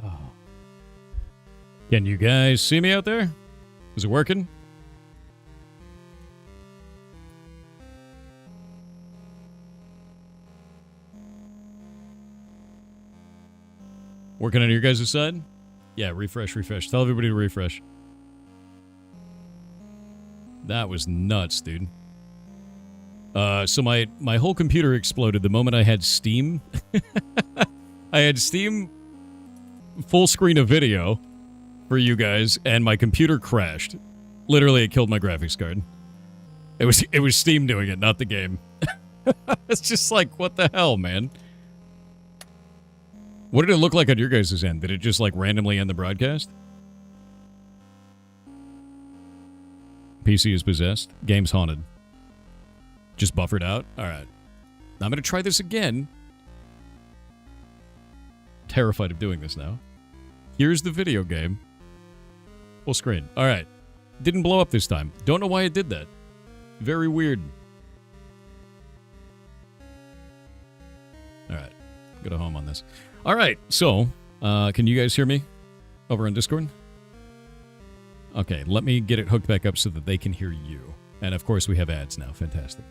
Oh. Can you guys see me out there? Is it working? Working on your guys' side? Yeah, refresh. Tell everybody to refresh. That was nuts, dude. So my whole computer exploded the moment I had Steam. I had Steam full screen of video for you guys, and my computer crashed. Literally, it killed my graphics card. It was Steam doing it, not the game. It's just like, what the hell, man? What did it look like on your guys' end? Did it just like randomly end the broadcast? PC is possessed. Game's haunted. Just buffered out? Alright. Now I'm going to try this again. Terrified of doing this now. Here's the video game. Full screen. Alright. Didn't blow up this time. Don't know why it did that. Very weird. Alright. Go to home on this. Alright, so, can you guys hear me over on Discord? Okay, let me get it hooked back up so that they can hear you. And of course we have ads now. Fantastic.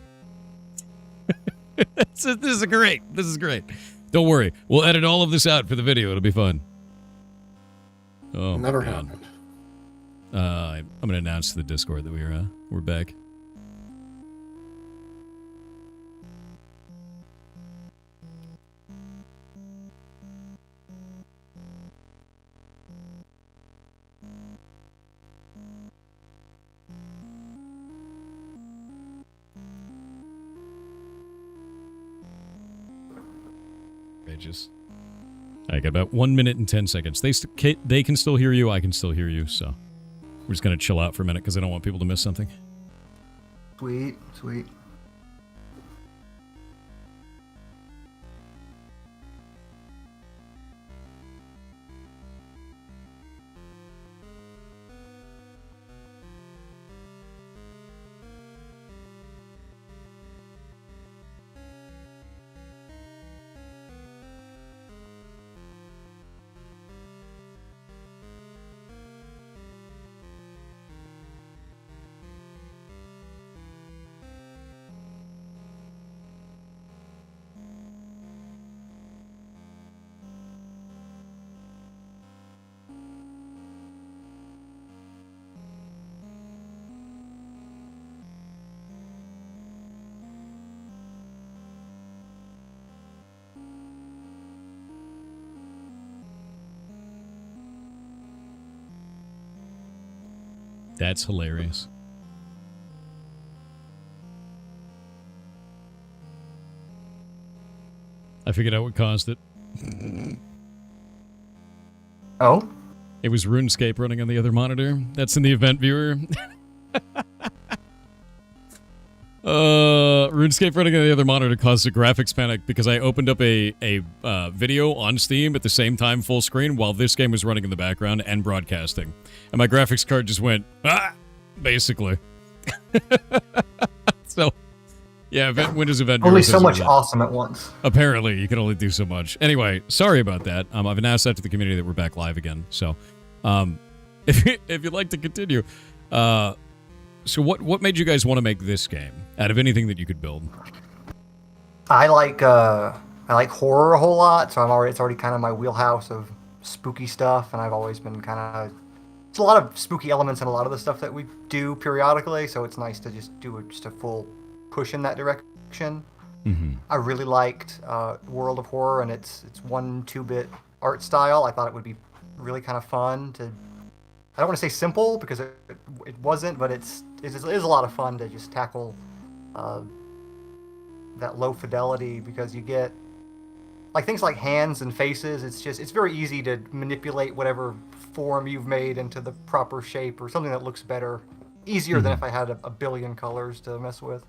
This is great. This is great. Don't worry. We'll edit all of this out for the video. It'll be fun. Oh, never happened. I'm going to announce to the Discord that we're back. I got about 1 minute and 10 seconds. They can still hear you. I can still hear you. So we're just gonna chill out for a minute because I don't want people to miss something. Sweet. That's hilarious. I figured out what caused it. Oh? It was RuneScape running on the other monitor. That's in the event viewer. RuneScape running on the other monitor caused a graphics panic because I opened up a video on Steam at the same time full screen while this game was running in the background and broadcasting. And my graphics card just went, basically. So, yeah, Windows Event Only so much awesome at once. Apparently, you can only do so much. Anyway, sorry about that. I've announced that to the community that we're back live again. So, if you'd like to continue, so what made you guys want to make this game out of anything that you could build? I like horror a whole lot, so it's already kind of my wheelhouse of spooky stuff, and I've always been kind of. It's a lot of spooky elements in a lot of the stuff that we do periodically, so it's nice to just do just a full push in that direction. Mm-hmm. I really liked World of Horror and its 1-2-bit art style. I thought it would be really kind of fun to. I don't want to say simple because it wasn't, but it is a lot of fun to just tackle that low fidelity because you get like things like hands and faces. It's very easy to manipulate whatever form you've made into the proper shape or something that looks better, easier than if I had a billion colors to mess with.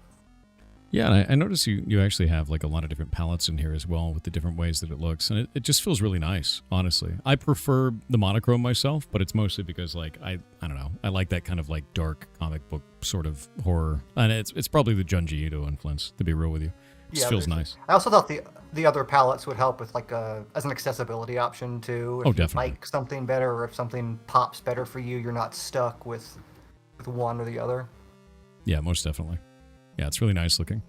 Yeah, and I noticed you actually have like a lot of different palettes in here as well with the different ways that it looks, and it just feels really nice, honestly. I prefer the monochrome myself, but it's mostly because like I don't know, I like that kind of like dark comic book sort of horror, and it's probably the Junji Ito influence, to be real with you. Just feels nice. I also thought the other palettes would help with like as an accessibility option too. If Oh, you definitely. like something better, or if something pops better for you, you're not stuck with one or the other. Yeah, most definitely. Yeah, it's really nice looking.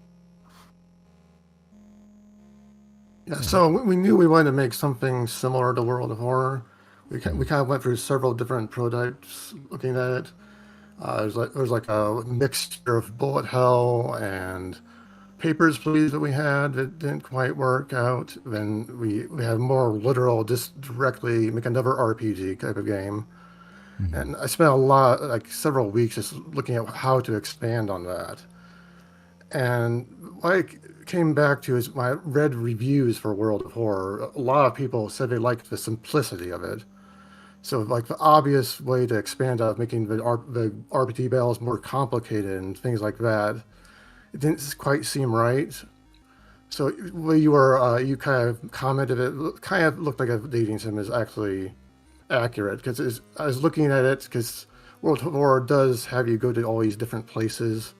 Yeah, so we knew we wanted to make something similar to World of Horror. We kind of went through several different prototypes looking at it. There was like a mixture of bullet hell and Papers, Please that we had that didn't quite work out. Then we had more literal, just directly make another RPG type of game. Mm-hmm. And I spent a lot, like several weeks, just looking at how to expand on that. And what I came back to is when I read reviews for World of Horror, a lot of people said they liked the simplicity of it. So, like, the obvious way to expand out, making the RPG battles more complicated and things like that, it didn't quite seem right. So, where you kind of commented, it kind of looked like a dating sim is actually accurate, because I was looking at it, because World of Horror does have you go to all these different places,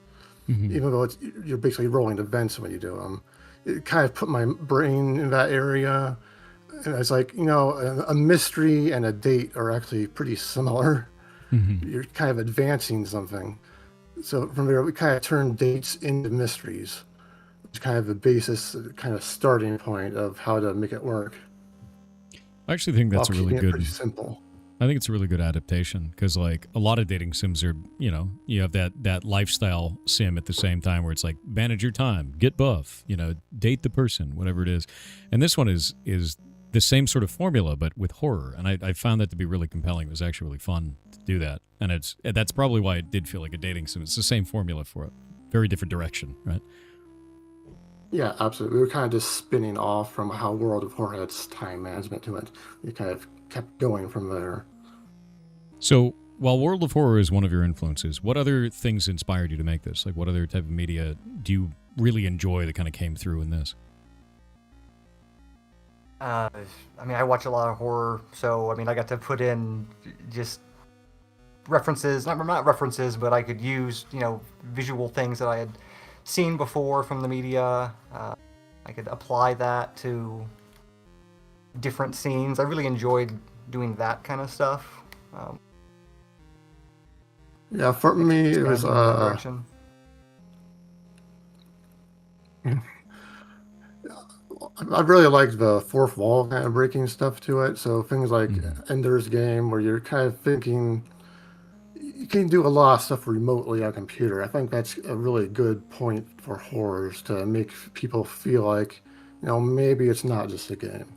even though you're basically rolling events when you do them. It kind of put my brain in that area. And it's like, a mystery and a date are actually pretty similar. You're kind of advancing something. So from there, we kind of turned dates into mysteries. It's kind of the basis, kind of starting point of how to make it work. I actually think that's a really good. Pretty simple. I think it's a really good adaptation because, like, a lot of dating sims are, you have that lifestyle sim at the same time where it's like manage your time, get buff, date the person, whatever it is, and this one is the same sort of formula but with horror, and I found that to be really compelling. It was actually really fun to do that, and that's probably why it did feel like a dating sim. It's the same formula for a very different direction, right? Yeah, absolutely. We were kind of just spinning off from how World of Horror had its time management to it. We kind of kept going from there. So, while World of Horror is one of your influences, what other things inspired you to make this? Like, what other type of media do you really enjoy that kind of came through in this? I watch a lot of horror, so I got to put in just references, not references, but I could use visual things that I had seen before from the media. I could apply that to different scenes. I really enjoyed doing that kind of stuff. Yeah, for me, it was I really liked the fourth wall kind of breaking stuff to it. So things like Ender's Game, where you're kind of thinking you can do a lot of stuff remotely on a computer. I think that's a really good point for horrors, to make people feel like, maybe it's not just a game.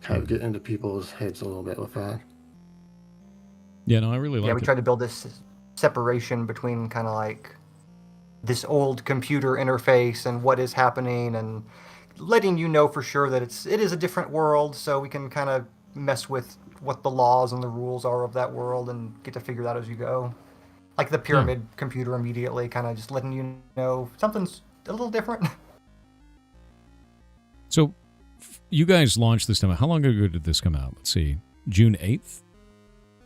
Kind of get into people's heads a little bit with that. Yeah, no, I really like it. Yeah, we tried to build this separation between kind of like this old computer interface and what is happening, and letting you know for sure that it is a different world, so we can kind of mess with what the laws and the rules are of that world and get to figure that as you go. Like the pyramid computer immediately kind of just letting you know something's a little different. So you guys launched this time. How long ago did this come out? Let's see. June 8th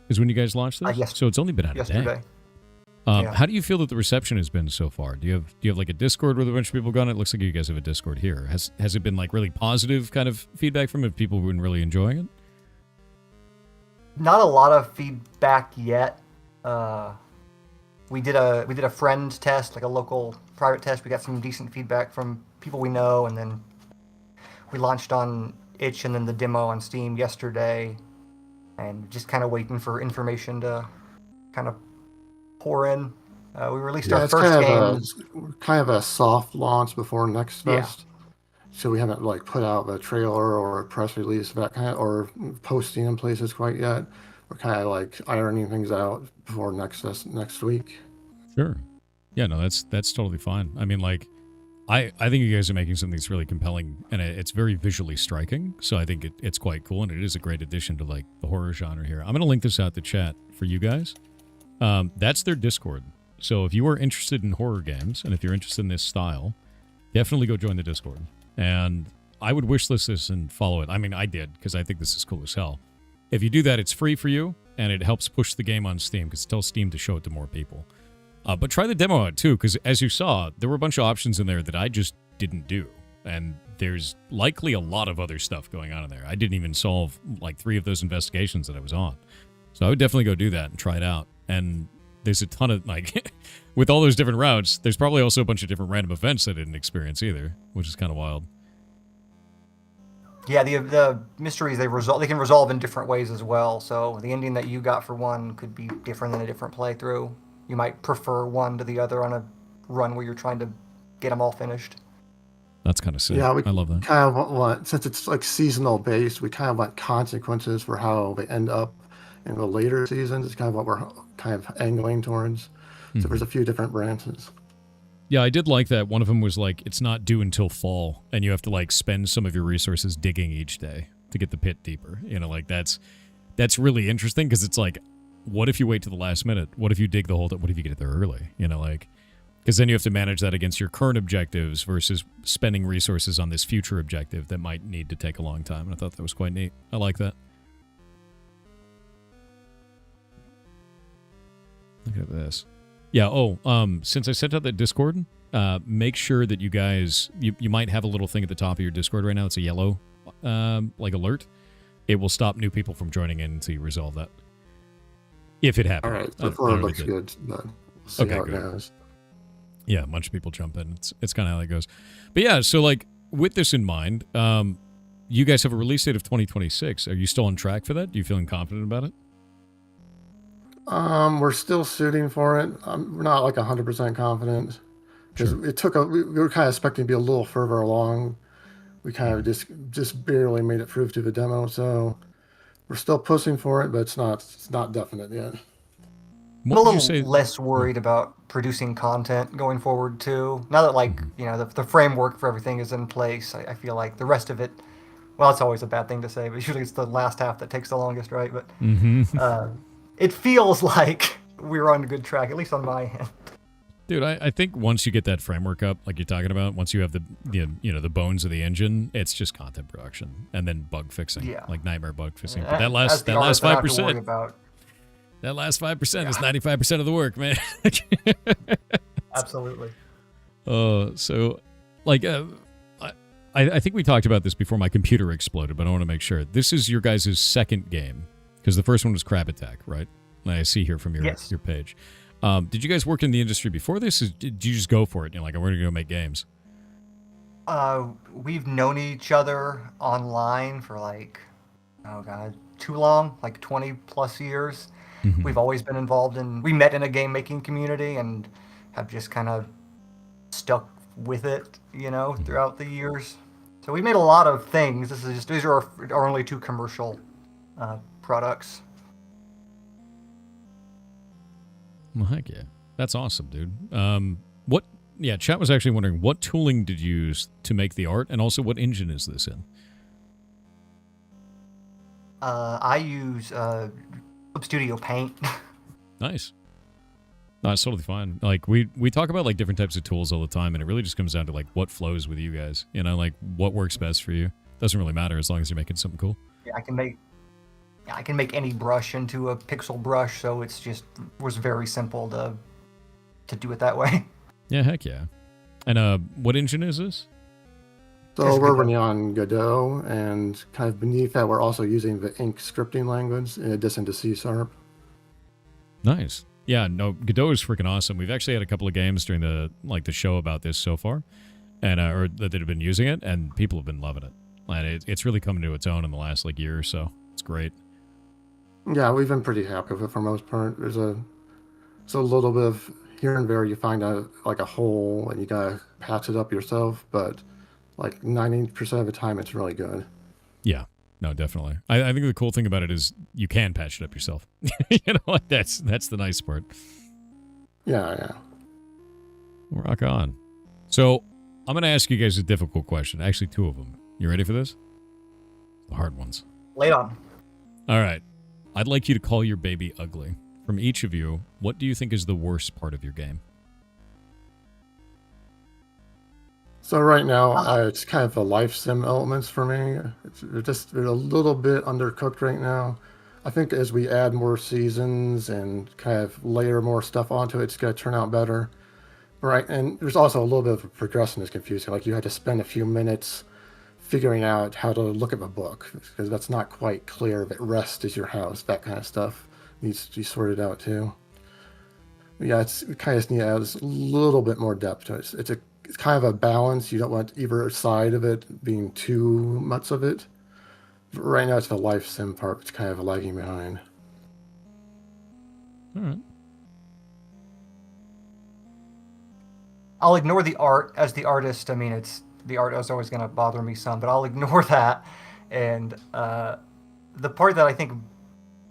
is when you guys launched this? Yes. So it's only been out yesterday. a day. How do you feel that the reception has been so far? Do you have like a Discord with a bunch of people gone? It looks like you guys have a Discord here. Has it been like really positive kind of feedback from it? People who've been really enjoying it? Not a lot of feedback yet. We did a friend test, like a local private test. We got some decent feedback from people we know, and then we launched on itch and then the demo on Steam yesterday, and just kind of waiting for information to kind of pour in. We released our first game. Kind of a soft launch before Next Fest. So we haven't like put out a trailer or a press release of that kind of, or posting in places quite yet. We're kind of like ironing things out before Next Fest next week. Sure. Yeah, no, that's totally fine. I mean, like, I think you guys are making something that's really compelling, and it's very visually striking. So I think it's quite cool, and it is a great addition to like the horror genre here. I'm gonna link this out to chat for you guys. That's their Discord. So if you are interested in horror games, and if you're interested in this style, definitely go join the Discord. And I would wishlist this and follow it. I mean, I did, because I think this is cool as hell. If you do that, it's free for you, and it helps push the game on Steam, because it tells Steam to show it to more people. But try the demo out, too, because as you saw, there were a bunch of options in there that I just didn't do. and there's likely a lot of other stuff going on in there. I didn't even solve like 3 of those investigations that I was on. So I would definitely go do that and try it out. And there's a ton of, like, with all those different routes, there's probably also a bunch of different random events I didn't experience either, which is kind of wild. Yeah, the mysteries they can resolve in different ways as well. So the ending that you got for one could be different in a different playthrough. You might prefer one to the other on a run where you're trying to get them all finished. That's kind of sick. Yeah, I love that. kind of want, since it's like seasonal based, we kind of want consequences for how they end up in the later seasons. It's kind of what we're kind of angling towards. So there's a few different branches. Yeah, I did like that. One of them was like, it's not due until fall, and you have to like spend some of your resources digging each day to get the pit deeper. You know, like that's really interesting because it's like, what if you wait to the last minute? What if you dig the hole? What if you get it there early? You know, like, because then you have to manage that against your current objectives versus spending resources on this future objective that might need to take a long time. And I thought that was quite neat. I like that. Look at this. Yeah, since I sent out that Discord, make sure that you guys, you might have a little thing at the top of your Discord right now. It's a yellow, like, alert. It will stop new people from joining in until you resolve that. If it happens. All right, the floor looks good. But we'll see how it goes. Yeah, a bunch of people jump in. It's kind of how it goes. But yeah, so, like, with this in mind, you guys have a release date of 2026. Are you still on track for that? Are you feeling confident about it? We're still shooting for it. We're not like 100% confident because it took we were kind of expecting to be a little further along. We kind of just barely made it through to the demo, so we're still pushing for it, but it's not definite yet. I'm a little less worried about producing content going forward too. Now that the framework for everything is in place, I feel like the rest of it. Well, it's always a bad thing to say, but usually it's the last half that takes the longest, right? But it feels like we're on a good track, at least on my end. Dude, I think once you get that framework up, like you're talking about, once you have the bones of the engine, it's just content production and then bug fixing, like nightmare bug fixing. But that last 5%, that last 5% is 95% of the work, man. Absolutely. So, like, I think we talked about this before my computer exploded, but I want to make sure this is your guys' second game. Because the first one was Crab Attack, right? I see here from your page. Did you guys work in the industry before this? Or did you just go for it? You're like, we're going to go make games. We've known each other online for too long, like 20 plus years. Mm-hmm. We've always been involved we met in a game making community and have just kind of stuck with it, throughout the years. So we made a lot of things. These are our only 2 commercial products. Well, heck yeah. That's awesome, dude. Chat was actually wondering, what tooling did you use to make the art, and also what engine is this in? I use Studio Paint. Nice. No, it's totally fine. Like, we talk about, like, different types of tools all the time, and it really just comes down to, like, what flows with you guys. Like, what works best for you. Doesn't really matter as long as you're making something cool. Yeah, I can make any brush into a pixel brush, so was very simple to do it that way. Yeah, heck yeah. And what engine is this? So we're running on Godot, and kind of beneath that, we're also using the Ink scripting language in addition to C#. Nice. Yeah, no, Godot is freaking awesome. We've actually had a couple of games during the show about this so far, and or that have been using it, and people have been loving it. And it's really coming to its own in the last year or so. It's great. Yeah, we've been pretty happy with it for the most part. There's a little bit of here and there you find a hole and you gotta patch it up yourself, but like 90% of the time it's really good. Yeah, no, definitely. I think the cool thing about it is you can patch it up yourself. That's the nice part. Yeah. Rock on. So I'm gonna ask you guys a difficult question. Actually, 2 of them. You ready for this? The hard ones. Lay it on. All right. I'd like you to call your baby ugly. From each of you, what do you think is the worst part of your game? So right now, it's kind of the life sim elements for me. They're a little bit undercooked right now. I think as we add more seasons and kind of layer more stuff onto it, it's going to turn out better. Right, and there's also a little bit of progression that's confusing. Like you had to spend a few minutes figuring out how to look at the book because that's not quite clear. That rest is your house, that kind of stuff needs to be sorted out too. But yeah, it kind of needs to add a little bit more depth to it. It's kind of a balance. You don't want either side of it being too much of it. But right now, it's the life sim part that's kind of lagging behind. All right. I'll ignore the art as the artist. I mean, the art is always going to bother me some, but I'll ignore that. And the part that I think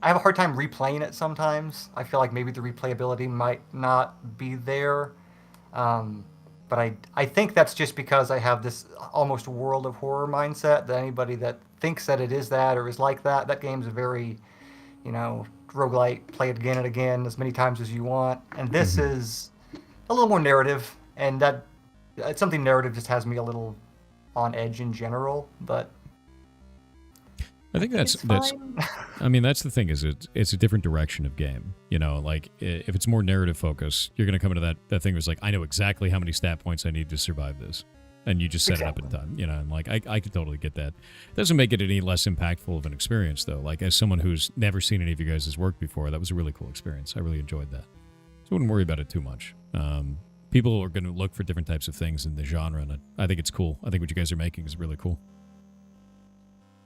I have a hard time replaying it sometimes. I feel like maybe the replayability might not be there. But I think that's just because I have this almost world of horror mindset that anybody that thinks that it is that or is like that game's a very, roguelite, play it again and again as many times as you want. And this is a little more narrative, and that it's something narrative just has me a little on edge in general, but I think that's fine. I mean, that's the thing is it's a different direction of game. Like if it's more narrative focused, you're going to come into that thing was like, I know exactly how many stat points I need to survive this. And you just set it up in time, and like, I could totally get that. Doesn't make it any less impactful of an experience though. Like as someone who's never seen any of you guys' work before, that was a really cool experience. I really enjoyed that. So I wouldn't worry about it too much. People are going to look for different types of things in the genre, and I think it's cool. I think what you guys are making is really cool.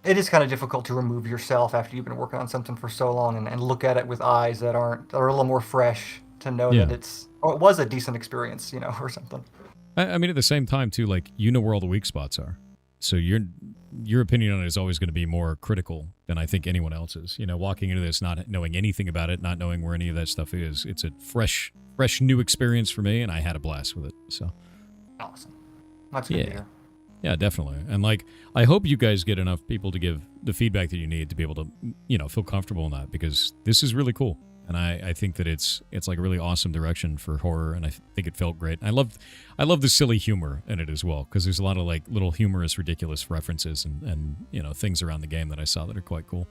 It is kind of difficult to remove yourself after you've been working on something for so long and look at it with eyes that are a little more fresh to know that it was a decent experience, or something. I mean, at the same time too, like where all the weak spots are, so your opinion on it is always going to be more critical than I think anyone else's. Walking into this not knowing anything about it, not knowing where any of that stuff is, it's a fresh new experience for me, and I had a blast with it. So awesome. That's good to hear. Yeah, definitely. And like, I hope you guys get enough people to give the feedback that you need to be able to, feel comfortable in that, because this is really cool. And I think that it's like a really awesome direction for horror, and I think it felt great. I love the silly humor in it as well, because there's a lot of like little humorous, ridiculous references and things around the game that I saw that are quite cool.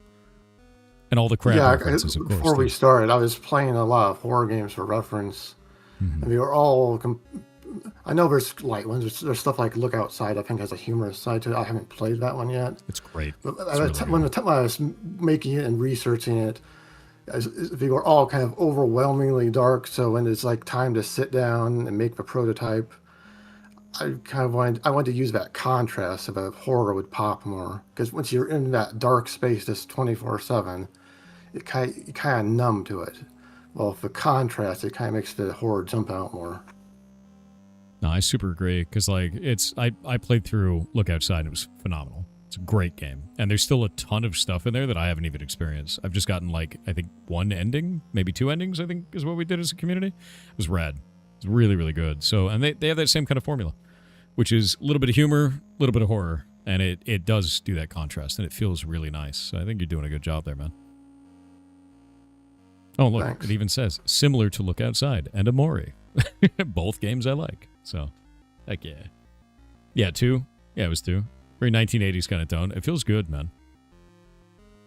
And all the crap references, of course. Before we started, I was playing a lot of horror games for reference, and they were all. I know there's light ones. There's stuff like Look Outside. I think has a humorous side to it. I haven't played that one yet. It's great. But when I was making it and researching it, they were all kind of overwhelmingly dark. So when it's like time to sit down and make the prototype, I wanted to use that contrast so that horror would pop more. Because once you're in that dark space, this 24/7, you kind of numb to it. Well, if the contrast, it kind of makes the horror jump out more. No, I super agree, because like I played through Look Outside and it was phenomenal. It's a great game, and there's still a ton of stuff in there that I haven't even experienced. I've just gotten like I think one ending, maybe two endings. I think is what we did as a community. It was rad. It's really really good. So and they have that same kind of formula, which is a little bit of humor, a little bit of horror, and it does do that contrast, and it feels really nice. So I think you're doing a good job there, man. Oh look, Thanks. It even says similar to Look Outside and Amori. Both games I like. So, heck yeah. Yeah, 2. Yeah, it was 2. Very 1980s kind of tone. It feels good, man.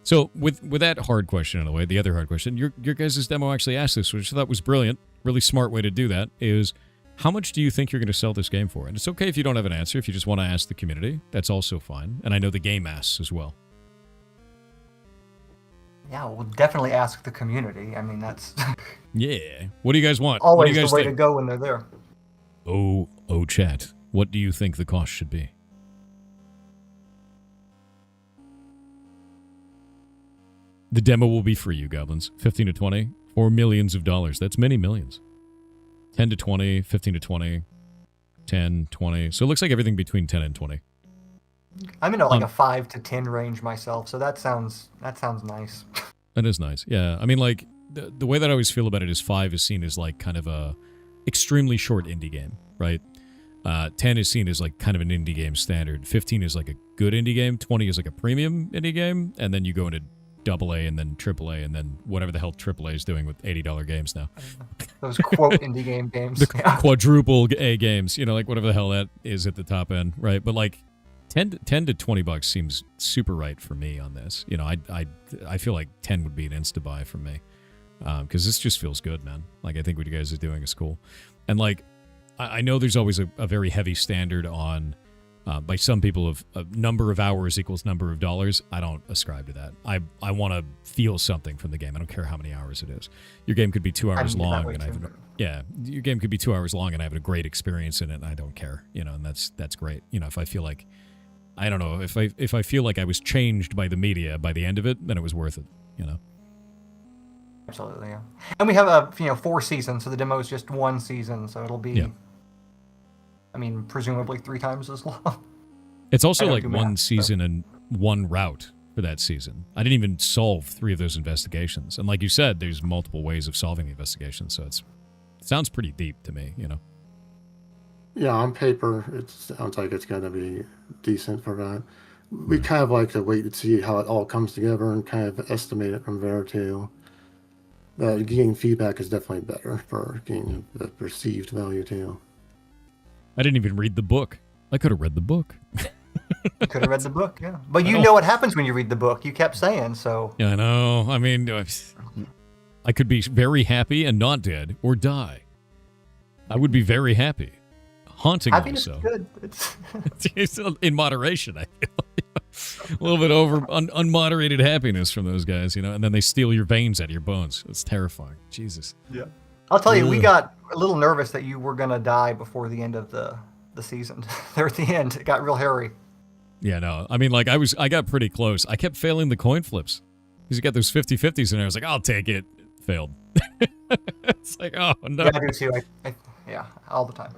So, with that hard question out of the way, the other hard question, your guys' demo actually asked this, which I thought was brilliant. Really smart way to do that is, how much do you think you're going to sell this game for? And it's okay if you don't have an answer. If you just want to ask the community, that's also fine. And I know the game asks as well. Yeah, we'll definitely ask the community. I mean, that's Yeah. What do you guys want? always what do you guys the way think? to go when they're there. Oh, chat. What do you think the cost should be? The demo will be free, you goblins. 15 to 20 for millions of dollars. That's many millions. 10 to 20, 15 to 20, 10, 20. So it looks like everything between 10 and 20. I'm in like a 5 to 10 range myself, so that sounds nice. That is nice. Yeah. I mean, like, the way that I always feel about it is 5 is seen as like kind of a extremely short indie game, right? 10 is seen as like kind of an indie game standard. 15 is like a good indie game. 20 is like a premium indie game. And then you go into AA and then AAA and then whatever the hell AAA is doing with $80 games now. Those quote indie games. The quadruple A games, like whatever the hell that is at the top end, right? But like 10 to $20 seems super right for me on this. I feel like 10 would be an insta buy for me. Because this just feels good, man. Like, I think what you guys are doing is cool. And like, I know there's always a very heavy standard on, by some people, of number of hours equals number of dollars. I don't ascribe to that. I want to feel something from the game. I don't care how many hours it is. Your game could be 2 hours long, and your game could be 2 hours long, and I have a great experience in it, and I don't care, and that's great. If I feel like, I don't know, if I feel like I was changed by the media by the end of it, then it was worth it, Absolutely, yeah. And we have 4 seasons, so the demo is just 1 season, so it'll be, presumably 3 times as long. It's also like 1 season and 1 route for that season. I didn't even solve 3 of those investigations, and like you said, there's multiple ways of solving the investigation, so it sounds pretty deep to me, Yeah, on paper, it sounds like it's going to be decent for that. We kind of like to wait and see how it all comes together and kind of estimate it from there, too. Getting feedback is definitely better for getting the perceived value, too. I didn't even read the book. I could have read the book. You could have read the book, yeah. But you know what happens when you read the book. You kept saying, so... Yeah, I know. I mean, I could be very happy and not dead, or die. I would be very happy. Hauntingly Happiness so. is good. It's in moderation, I feel. A little bit over unmoderated happiness from those guys, and then they steal your veins out of your bones. It's terrifying. Jesus. Yeah. I'll tell you, we got a little nervous that you were going to die before the end of the season. There at the end, it got real hairy. Yeah, no. I mean, I got pretty close. I kept failing the coin flips. Because you got those 50-50s in there. I was like, I'll take it. Failed. It's like, oh, no. Yeah, I do too. Yeah, all the time.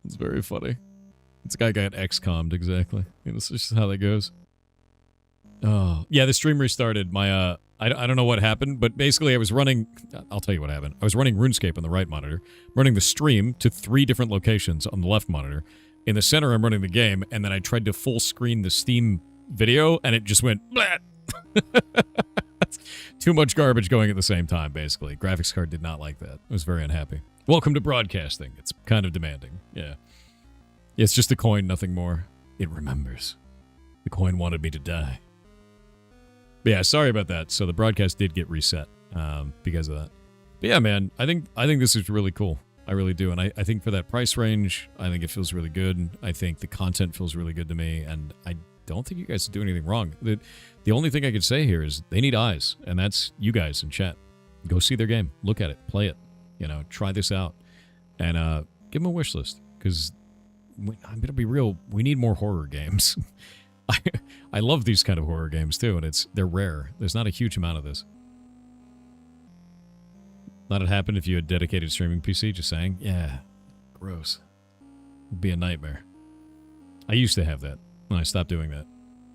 It's very funny. This guy got XCOM'd, exactly. It's just how that goes. Oh, yeah, the stream restarted. My, I don't know what happened, but basically I was running... I'll tell you what happened. I was running RuneScape on the right monitor, running the stream to 3 different locations on the left monitor. In the center, I'm running the game, and then I tried to full screen the Steam video, and it just went... Blah! Too much garbage going at the same time, basically. Graphics card did not like that. I was very unhappy. Welcome to broadcasting. It's kind of demanding. Yeah. It's just a coin, nothing more. It remembers. The coin wanted me to die. But yeah, sorry about that. So the broadcast did get reset because of that. But yeah, man, I think this is really cool. I really do. And I think for that price range, I think it feels really good. I think the content feels really good to me. And I don't think you guys do anything wrong. The only thing I could say here is they need eyes. And that's you guys in chat. Go see their game. Look at it. Play it. Try this out. And give them a wish list. Because I'm going to be real. We need more horror games. I love these kind of horror games too, and they're rare. There's not a huge amount of this. Thought it happened if you had dedicated streaming PC, just saying. Yeah, gross. It'd be a nightmare. I used to have that, and I stopped doing that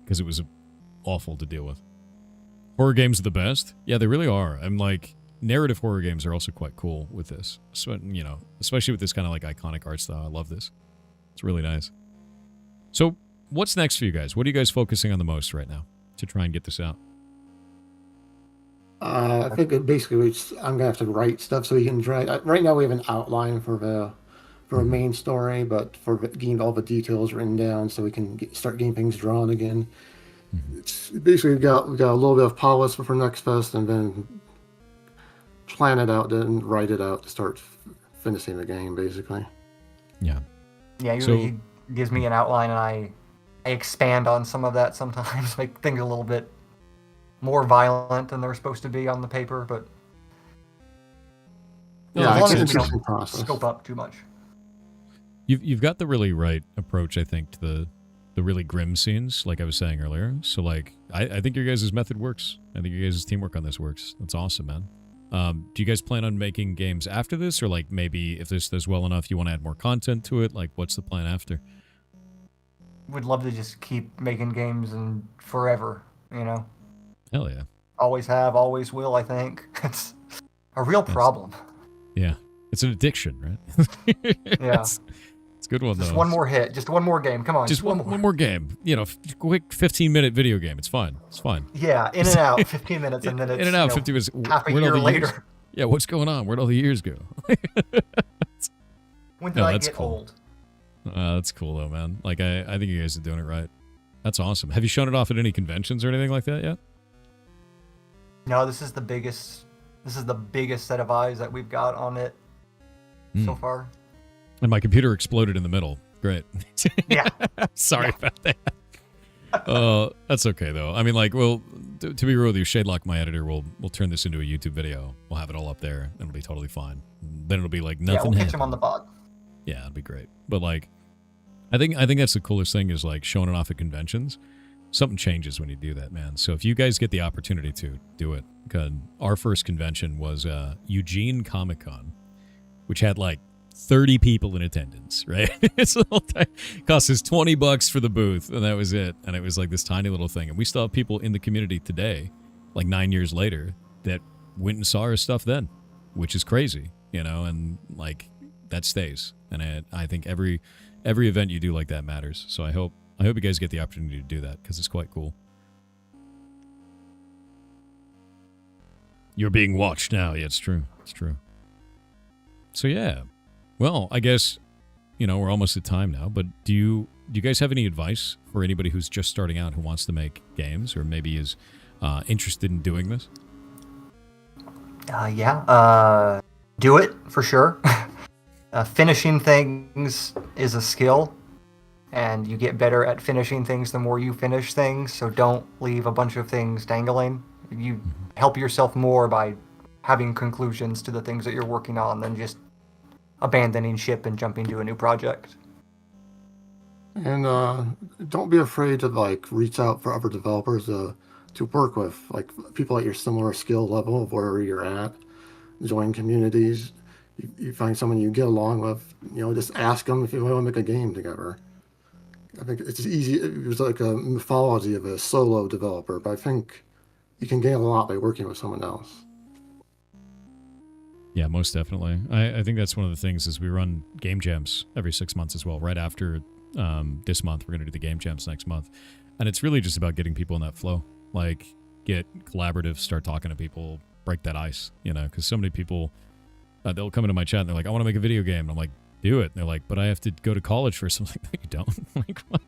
because it was awful to deal with. Horror games are the best. Yeah, they really are. I'm like, narrative horror games are also quite cool with this. So, especially with this kind of like iconic art style. I love this. It's really nice. So, what's next for you guys? What are you guys focusing on the most right now to try and get this out? I think basically I'm gonna have to write stuff so we can try. Right now we have an outline for a main story, but for getting all the details written down so we can start getting things drawn again. It's basically we got a little bit of polish for Next Fest, and then plan it out, then write it out to start finishing the game, basically. Yeah. Yeah, he gives me an outline, and I expand on some of that sometimes, make things a little bit more violent than they're supposed to be on the paper, but yeah, as long it's an as we interesting don't process. scope up too much. You've got the really right approach, I think, to the really grim scenes, like I was saying earlier. So, like, I think your guys' method works. I think your guys' teamwork on this works. That's awesome, man. Do you guys plan on making games after this, or like maybe if this does well enough, you want to add more content to it? Like, what's the plan after? Would love to just keep making games and forever, Hell yeah. Always have, always will, I think. It's a real problem. Yeah. It's an addiction, right? Yeah. It's a good one, Just though. one more hit. Just one more game. Come on. Just one more game. Quick 15-minute video game. It's fine. It's fine. Yeah, in and out, 15 minutes, and then it's in and out, 50 minutes. half a Where'd all year the later. years- Yeah, what's going on? Where'd all the years go? When did No, I that's get cool. old? That's cool, though, man. Like, I think you guys are doing it right. That's awesome. Have you shown it off at any conventions or anything like that yet? No, this is the biggest set of eyes that we've got on it so far. And my computer exploded in the middle. Great. Yeah. Sorry about that. That's okay though. I mean, like, well, to be real with you, Shadelock, my editor, will turn this into a YouTube video. We'll have it all up there. It'll be totally fine. Then it'll be like nothing. Yeah, we'll catch happened. him on the pod. Yeah, it'd be great. But like, I think that's the coolest thing is like showing it off at conventions. Something changes when you do that, man. So if you guys get the opportunity to do it, because our first convention was Eugene Comic Con, which had like 30 people in attendance, right? It's the whole time. Cost us $20 for the booth, and that was it. And it was like this tiny little thing. And we still have people in the community today, like 9 years later, that went and saw our stuff then, which is crazy, you know, and like that stays. And I think every event you do like that matters. So I hope you guys get the opportunity to do that because it's quite cool. You're being watched now. Yeah, it's true. It's true. So yeah. Well, I guess, you know, we're almost at time now, but do you guys have any advice for anybody who's just starting out who wants to make games or maybe is interested in doing this? Yeah. Do it for sure. Finishing things is a skill, and you get better at finishing things the more you finish things, so don't leave a bunch of things dangling. You help yourself more by having conclusions to the things that you're working on than just abandoning ship and jumping to a new project. And don't be afraid to like reach out for other developers to work with, like people at your similar skill level of where you're at. Join communities. You find someone you get along with, you know, just ask them if you want to make a game together. I think it's easy. It was like a mythology of a solo developer, but I think you can gain a lot by working with someone else. Yeah, most definitely. I think that's one of the things is we run game jams every 6 months as well. Right after this month, we're going to do the game jams next month. And it's really just about getting people in that flow. Like, get collaborative, start talking to people, break that ice, you know, because so many people, they'll come into my chat and they're like, I want to make a video game. And I'm like, do it. And they're like, but I have to go to college for something. Like, you don't. Like, what?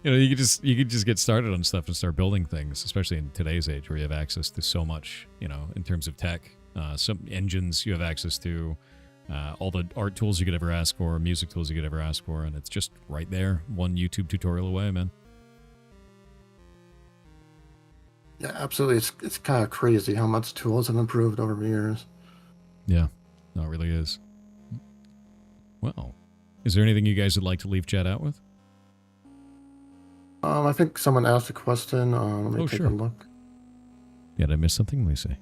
You know, you could just get started on stuff and start building things, especially in today's age where you have access to so much, you know, in terms of tech. Some engines you have access to, all the art tools you could ever ask for, music tools you could ever ask for, and it's just right there, one YouTube tutorial away, man. Yeah, absolutely. It's kind of crazy how much tools have improved over the years. Yeah, no, it really is. Well, is there anything you guys would like to leave chat out with? I think someone asked a question. Let me take a look. Yeah, did I miss something? Let me see.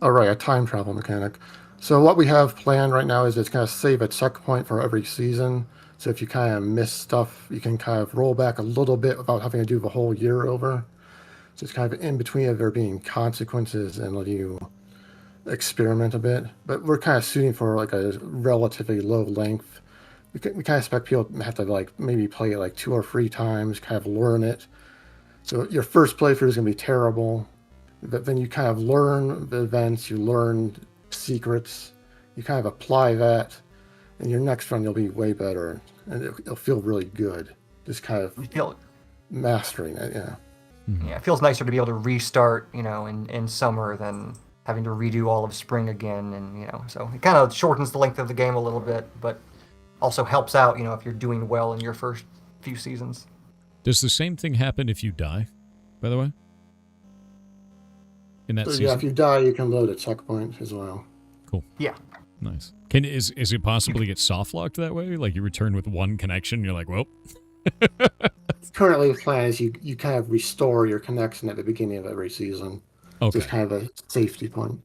All right, a time travel mechanic. So what we have planned right now is it's going to save a checkpoint for every season. So if you kind of miss stuff, you can kind of roll back a little bit without having to do the whole year over. So it's kind of in between of there being consequences and let you experiment a bit. But we're kind of shooting for like a relatively low length. We kind of expect people to have to like maybe play it like 2 or 3 times, kind of learn it. So your first playthrough is going to be terrible. But then you kind of learn the events, you learn secrets, you kind of apply that, and your next run you'll be way better, and it'll feel really good. Just kind of mastering it, yeah. Mm-hmm. Yeah, it feels nicer to be able to restart, you know, in summer than having to redo all of spring again, and you know, so it kind of shortens the length of the game a little bit, but also helps out, you know, if you're doing well in your first few seasons. Does the same thing happen if you die, by the way? In that season? Yeah, if you die, you can load a checkpoint as well. Cool. Yeah. Nice. Is it possible to get soft locked that way? Like you return with one connection, you're like, well. Currently, the plan is you kind of restore your connection at the beginning of every season. Okay. Just kind of a safety point.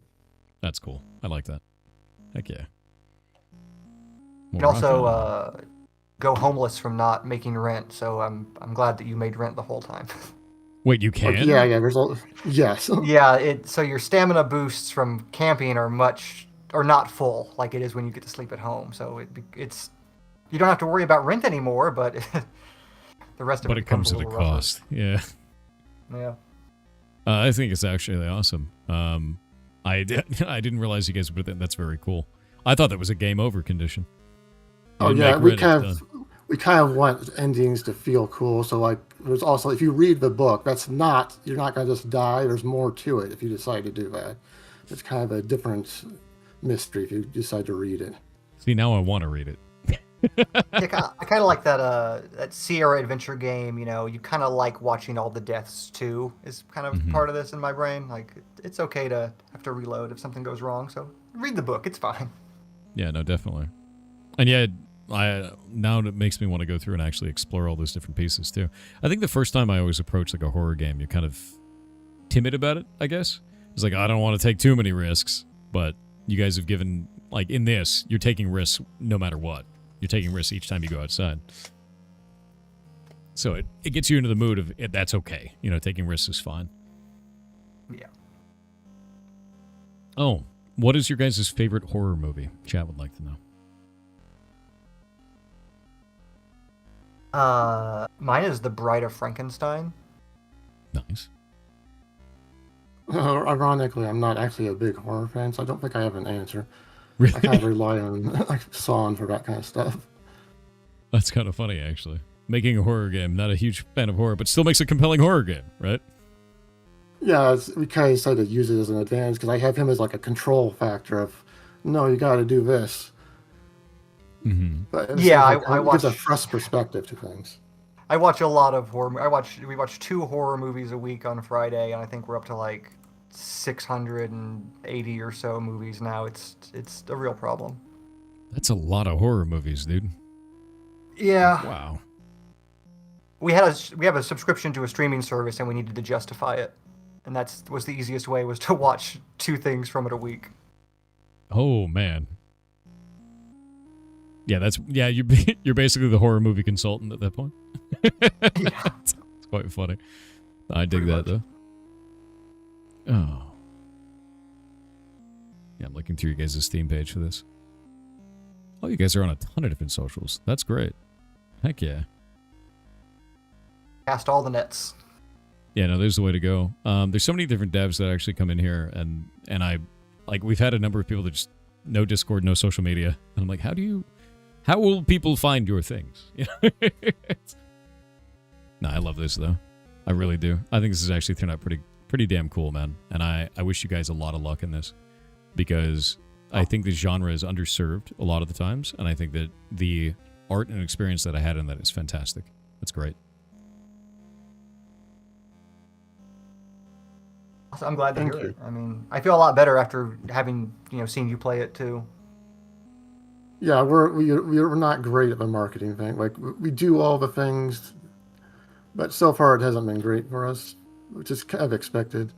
That's cool. I like that. Heck yeah. You can also go homeless from not making rent, so I'm glad that you made rent the whole time. Wait, you can? Yeah. Yes. Yeah, so your stamina boosts from camping are not full like it is when you get to sleep at home. So it's you don't have to worry about rent anymore, but the rest of it comes at a cost. Yeah. Yeah. I think it's actually awesome. I didn't realize you guys would put that. That's very cool. I thought that was a game over condition. Oh yeah, we kind of want endings to feel cool. So like there's also, if you read the book, you're not going to just die. There's more to it if you decide to do that. It's kind of a different mystery if you decide to read it. See, now I want to read it. I kind of like that Sierra adventure game. You know, you kind of like watching all the deaths too. Is kind of part of this in my brain. Like, it's okay to have to reload if something goes wrong. So read the book; it's fine. Yeah, no, definitely. And yeah, now it makes me want to go through and actually explore all those different pieces too. I think the first time I always approach like a horror game, you're kind of timid about it, I guess. It's like, I don't want to take too many risks, but you guys have given, like in this, you're taking risks no matter what. You're taking risks each time you go outside. So it gets you into the mood of that's okay. You know, taking risks is fine. Yeah. Oh, what is your guys' favorite horror movie? Chat would like to know. Mine is The Bride of Frankenstein. Nice. Ironically, I'm not actually a big horror fan, so I don't think I have an answer. Really? I kind of rely on like Saw for that kind of stuff. That's kind of funny, actually. Making a horror game. Not a huge fan of horror, but still makes a compelling horror game, right? Yeah, we kind of decided to use it as an advantage because I have him as like a control factor of, no, you got to do this. Mm-hmm. But Yeah, it gives a fresh perspective to things. I watch a lot of horror. We watch 2 horror movies a week on Friday, and I think we're up to like 680 or so movies now. It's a real problem. That's a lot of horror movies, dude. Yeah. Wow. We have a subscription to a streaming service, and we needed to justify it, and was the easiest way was to watch 2 things from it a week. Oh man. Yeah, you're basically the horror movie consultant at that point. Yeah. It's quite funny. I dig that though. Oh. Yeah, I'm looking through you guys' Steam page for this. Oh, you guys are on a ton of different socials. That's great. Heck yeah. Cast all the nets. Yeah, no, there's the way to go. There's so many different devs that actually come in here, and I, like, we've had a number of people that just no Discord, no social media, and I'm like, how will people find your things? You know? No, I love this though. I really do. I think this has actually turned out pretty damn cool, man. And I wish you guys a lot of luck in this, because I think this genre is underserved a lot of the times, and I think that the art and experience that I had in that is fantastic. That's great. I'm glad to Thank hear you. it. I mean, I feel a lot better after having seen you play it too. Yeah, we're not great at the marketing thing. Like, we do all the things, but so far it hasn't been great for us, which is kind of expected.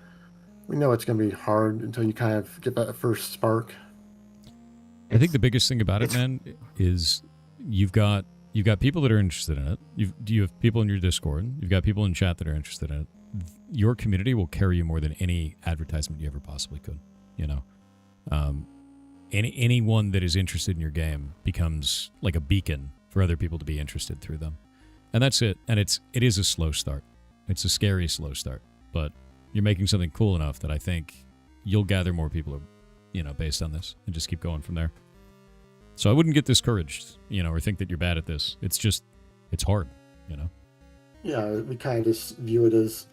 We know it's going to be hard until you kind of get that first spark. I think the biggest thing about it, man, is you've got people that are interested in it. You have people in your Discord. You've got people in chat that are interested in it. Your community will carry you more than any advertisement you ever possibly could. You know, anyone that is interested in your game becomes like a beacon for other people to be interested through them, and that's it. And it is a slow start. It's a scary slow start, but you're making something cool enough that I think you'll gather more people, based on this, and just keep going from there. So I wouldn't get discouraged, or think that you're bad at this. It's hard, Yeah, we kind of just view it as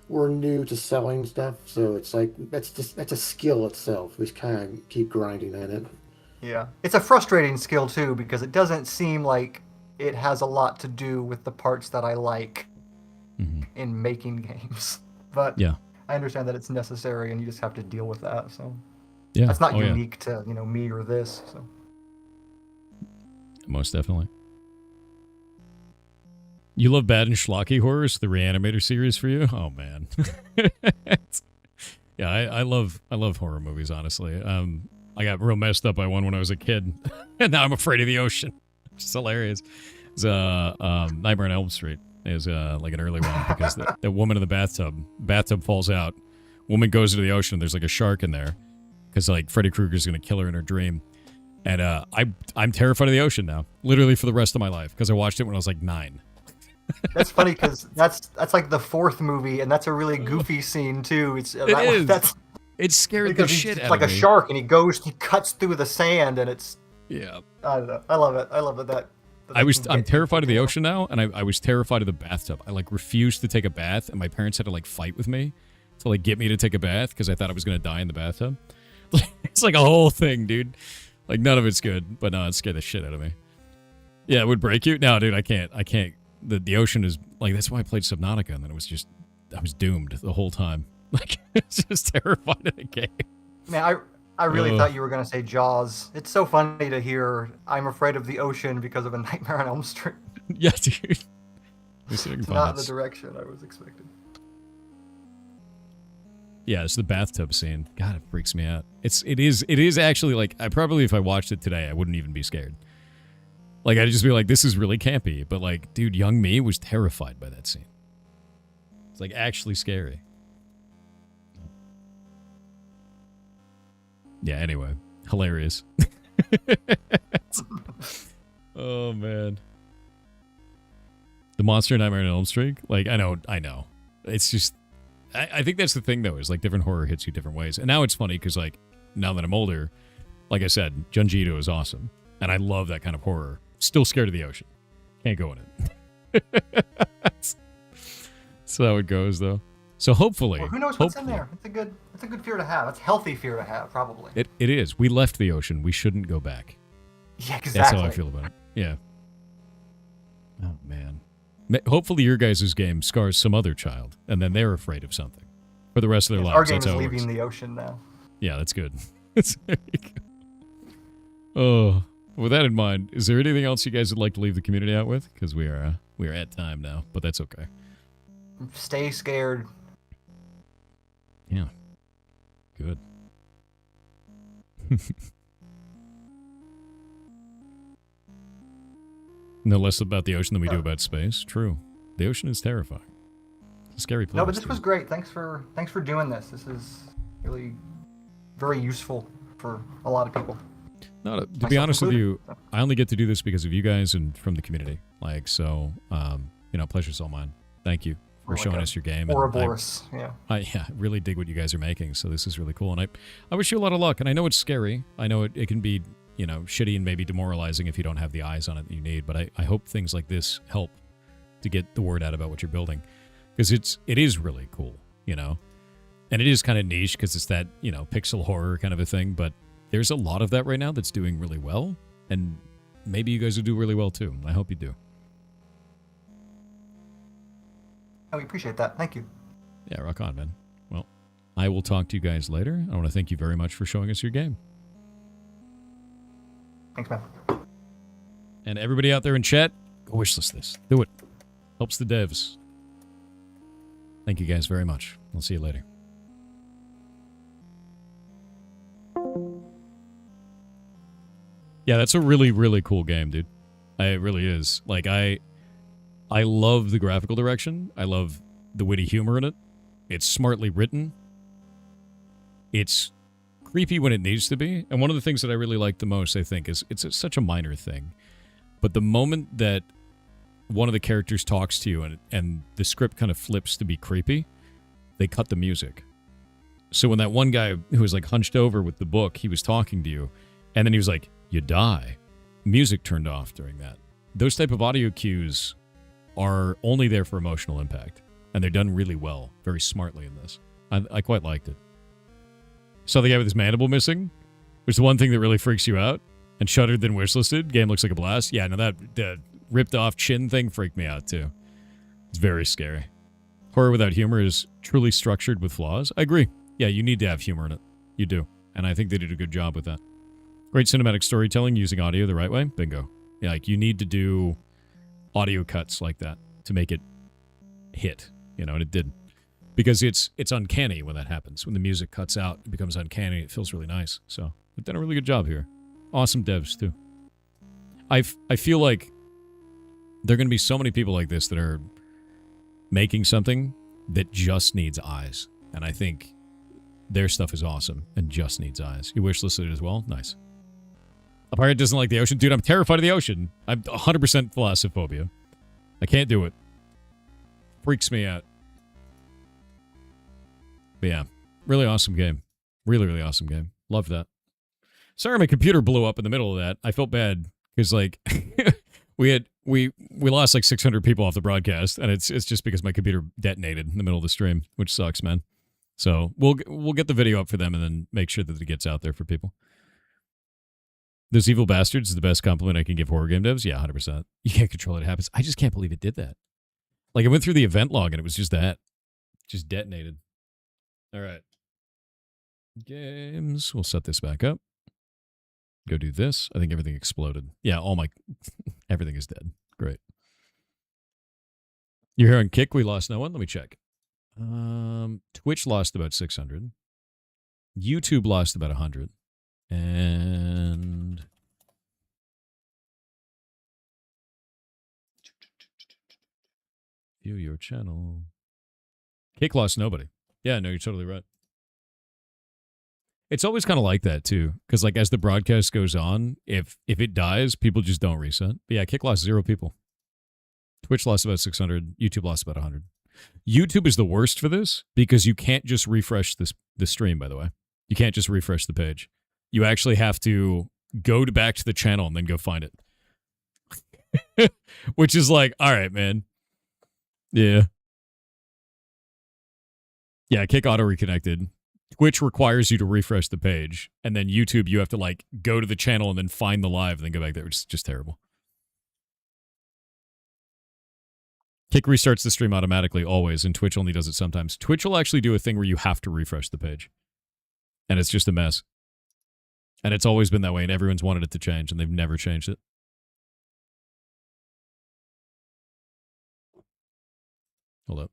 we're new to selling stuff, so it's like that's a skill itself. We kind of keep grinding at it. Yeah. It's a frustrating skill too, because it doesn't seem like it has a lot to do with the parts that I like in making games. But yeah, I understand that it's necessary, and you just have to deal with that. So yeah, that's not yeah. unique to me or this. So Most definitely. You love bad and schlocky horrors, the Reanimator series for you? Oh man. Yeah, I love horror movies, honestly. I got real messed up by one when I was a kid, and now I'm afraid of the ocean. It's hilarious. It's Nightmare on Elm Street. It was like an early one, because the woman in the bathtub falls out. Woman goes into the ocean. There's like a shark in there, because like Freddy Krueger's gonna kill her in her dream. And I'm terrified of the ocean now, literally for the rest of my life, because I watched it when I was like 9. that's funny, because that's like the 4th movie, and that's a really goofy scene too. It scared the shit out of me. It's like a shark, and he cuts through the sand, and it's yeah. I don't know. I love it. I love that I'm terrified of the ocean now, and I was terrified of the bathtub. I like refused to take a bath, and my parents had to like fight with me to like get me to take a bath because I thought I was gonna die in the bathtub. It's like a whole thing, dude. Like none of it's good, but no, it scared the shit out of me. Yeah, it would break you. No, dude, I can't. The ocean is like, that's why I played Subnautica, and then I was doomed the whole time. Like it's just terrified of the game. Man, I really thought you were gonna say Jaws. It's so funny to hear I'm afraid of the ocean because of A Nightmare on Elm Street. Yeah, dude. It's not the direction I was expecting. Yeah, it's the bathtub scene. God, it freaks me out. It is actually like, I probably, if I watched it today, I wouldn't even be scared. Like, I'd just be like, this is really campy. But like, dude, young me was terrified by that scene. It's like actually scary. Yeah, anyway. Hilarious. Oh, man. The Monster Nightmare on Elm Street? Like, I know. It's just... I think that's the thing, though, is, like, different horror hits you different ways. And now it's funny, because, like, now that I'm older, like I said, Junji Ito is awesome. And I love that kind of horror. Still scared of the ocean. Can't go in it. That's how it goes, though. So hopefully... Well, who knows what's in there? It's a good fear to have. It's a healthy fear to have, probably. It is. We left the ocean. We shouldn't go back. Yeah, exactly. That's how I feel about it. Yeah. Oh, man. Hopefully your guys' game scars some other child, and then they're afraid of something for the rest of their lives. Our game that's is how leaving the ocean now. Yeah, that's good. Oh, with that in mind, is there anything else you guys would like to leave the community out with? Because we are at time now, but that's okay. Stay scared. Yeah. Good. No less about the ocean than we do about space. True. The ocean is terrifying. It's a scary place. No, but this was great. Thanks for doing this. This is really very useful for a lot of people. No, to be honest with you, I only get to do this because of you guys and from the community. Like, so, pleasure's all mine. Thank you for showing us your game. Ouroboros, yeah. I really dig what you guys are making, so this is really cool. And I wish you a lot of luck. And I know it's scary. I know it can be, shitty and maybe demoralizing if you don't have the eyes on it that you need. But I hope things like this help to get the word out about what you're building. Because it is really cool, And it is kind of niche because it's that, pixel horror kind of a thing. But there's a lot of that right now that's doing really well. And maybe you guys will do really well too. I hope you do. Oh, we appreciate that. Thank you. Yeah, rock on, man. Well, I will talk to you guys later. I want to thank you very much for showing us your game. Thanks, man. And everybody out there in chat, go wishlist this. Do it. Helps the devs. Thank you guys very much. I'll see you later. Yeah, that's a really, really cool game, dude. It really is. Like, I love the graphical direction. I love the witty humor in it. It's smartly written. It's creepy when it needs to be. And one of the things that I really like the most, I think, is such a minor thing. But the moment that one of the characters talks to you and the script kind of flips to be creepy, they cut the music. So when that one guy who was like hunched over with the book, he was talking to you, and then he was like, "You die." Music turned off during that. Those type of audio cues are only there for emotional impact. And they're done really well, very smartly in this. I quite liked it. Saw the guy with his mandible missing, which is the one thing that really freaks you out. And shuddered, then wishlisted. Game looks like a blast. Yeah, no, that ripped off chin thing freaked me out too. It's very scary. Horror without humor is truly structured with flaws. I agree. Yeah, you need to have humor in it. You do. And I think they did a good job with that. Great cinematic storytelling using audio the right way. Bingo. Yeah, like you need to do audio cuts like that to make it hit, and it did. Because it's uncanny when that happens. When the music cuts out, it becomes uncanny. It feels really nice. So they've done a really good job here. Awesome devs, too. I feel like there are going to be so many people like this that are making something that just needs eyes. And I think their stuff is awesome and just needs eyes. You wishlisted it as well? Nice. A pirate doesn't like the ocean? Dude, I'm terrified of the ocean. I'm 100% thalassophobia. I can't do it. Freaks me out. But yeah, really awesome game. Really, really awesome game. Loved that. Sorry my computer blew up in the middle of that. I felt bad because, like, we lost like 600 people off the broadcast, and it's just because my computer detonated in the middle of the stream, which sucks, man. So we'll get the video up for them and then make sure that it gets out there for people. Those evil bastards is the best compliment I can give horror game devs. Yeah, 100%. You can't control it. It happens. I just can't believe it did that. Like, I went through the event log and it was just that. Just detonated. All right. Games. We'll set this back up. Go do this. I think everything exploded. Yeah, all my... everything is dead. Great. You're here on Kick. We lost no one. Let me check. Twitch lost about 600. YouTube lost about 100. And... view your channel. Kick lost nobody. Yeah, no, you're totally right. It's always kind of like that, too. Because, like, as the broadcast goes on, if it dies, people just don't reset. But yeah, Kick lost 0 people. Twitch lost about 600. YouTube lost about 100. YouTube is the worst for this because you can't just refresh the stream, by the way. You can't just refresh the page. You actually have to go back to the channel and then go find it. Which is like, all right, man. Yeah. Yeah, Kick auto reconnected. Twitch requires you to refresh the page. And then YouTube, you have to like go to the channel and then find the live and then go back there, which is just terrible. Kick restarts the stream automatically always, and Twitch only does it sometimes. Twitch will actually do a thing where you have to refresh the page. And it's just a mess. And it's always been that way, and everyone's wanted it to change, and they've never changed it. Hold up.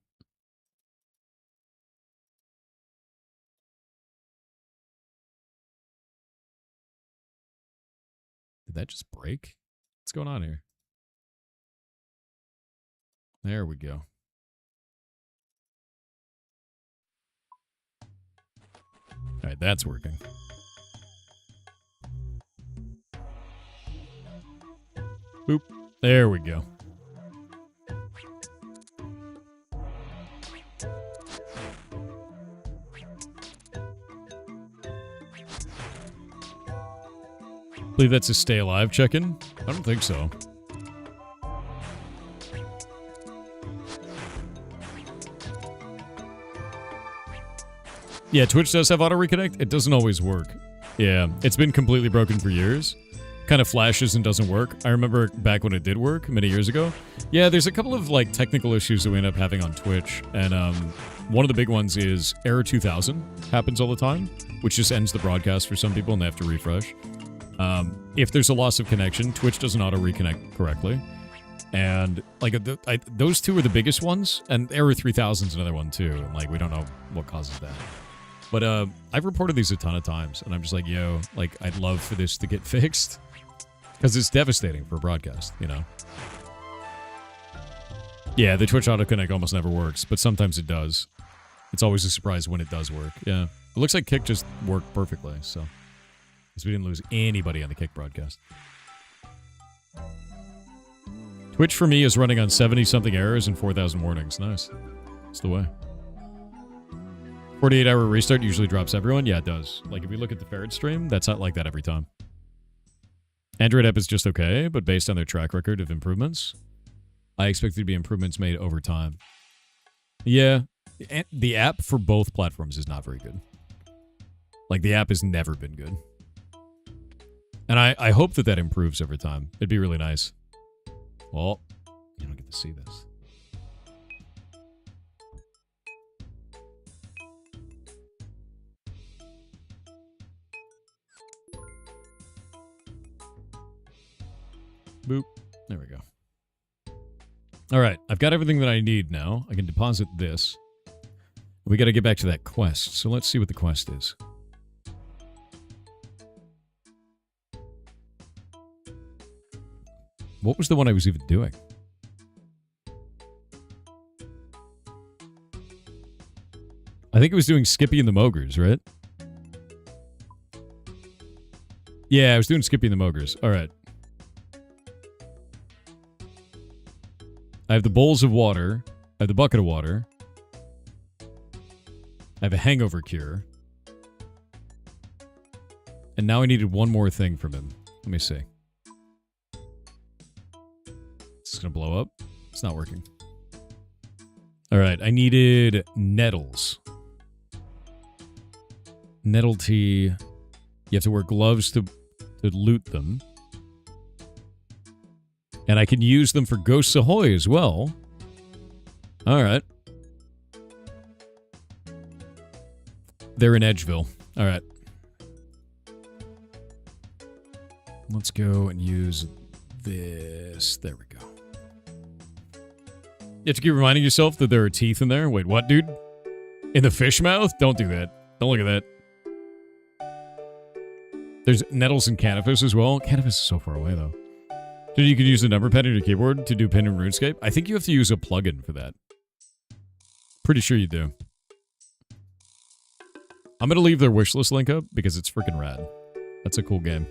Did that just break? What's going on here? There we go. All right, that's working. Boop. There we go. Believe that's a stay alive check-in? I don't think so. Yeah, Twitch does have auto reconnect. It doesn't always work. Yeah, it's been completely broken for years. Kind of flashes and doesn't work. I remember back when it did work many years ago. Yeah, there's a couple of like technical issues that we end up having on Twitch, and one of the big ones is error 2000 happens all the time, which just ends the broadcast for some people and they have to refresh. If there's a loss of connection, Twitch doesn't auto reconnect correctly, and like those two are the biggest ones, and error 3000 is another one too. And like we don't know what causes that. But I've reported these a ton of times, and I'm just like, yo, like, I'd love for this to get fixed. Because it's devastating for a broadcast, you know? Yeah, the Twitch autoconnect almost never works, but sometimes it does. It's always a surprise when it does work, yeah. It looks like Kick just worked perfectly, so... because we didn't lose anybody on the Kick broadcast. Twitch, for me, is running on 70-something errors and 4,000 warnings. Nice. That's the way. 48-hour restart usually drops everyone? Yeah, it does. Like, if we look at the Ferret stream, that's not like that every time. Android app is just okay, but based on their track record of improvements, I expect there to be improvements made over time. Yeah, the app for both platforms is not very good. Like, the app has never been good. And I hope that improves over time. It'd be really nice. Well, you don't get to see this. Boop. There we go. All right. I've got everything that I need now. I can deposit this. We got to get back to that quest. So let's see what the quest is. What was the one I was even doing? I think it was doing Skippy and the Mogres, right? Yeah, I was doing Skippy and the Mogres. All right. I have the bowls of water. I have the bucket of water. I have a hangover cure. And now I needed one more thing from him. Let me see. going to blow up. It's not working. All right, I needed nettles. Nettle tea. You have to wear gloves to loot them. And I can use them for Ghosts Ahoy as well. All right. They're in Edgeville. All right. Let's go and use this. There we go. You have to keep reminding yourself that there are teeth in there. Wait, what, dude? In the fish mouth? Don't do that. Don't look at that. There's nettles and cannabis as well. Cannabis is so far away, though. Dude, you can use the number pad on your keyboard to do pin in RuneScape. I think you have to use a plugin for that. Pretty sure you do. I'm going to leave their wishlist link up because it's freaking rad. That's a cool game.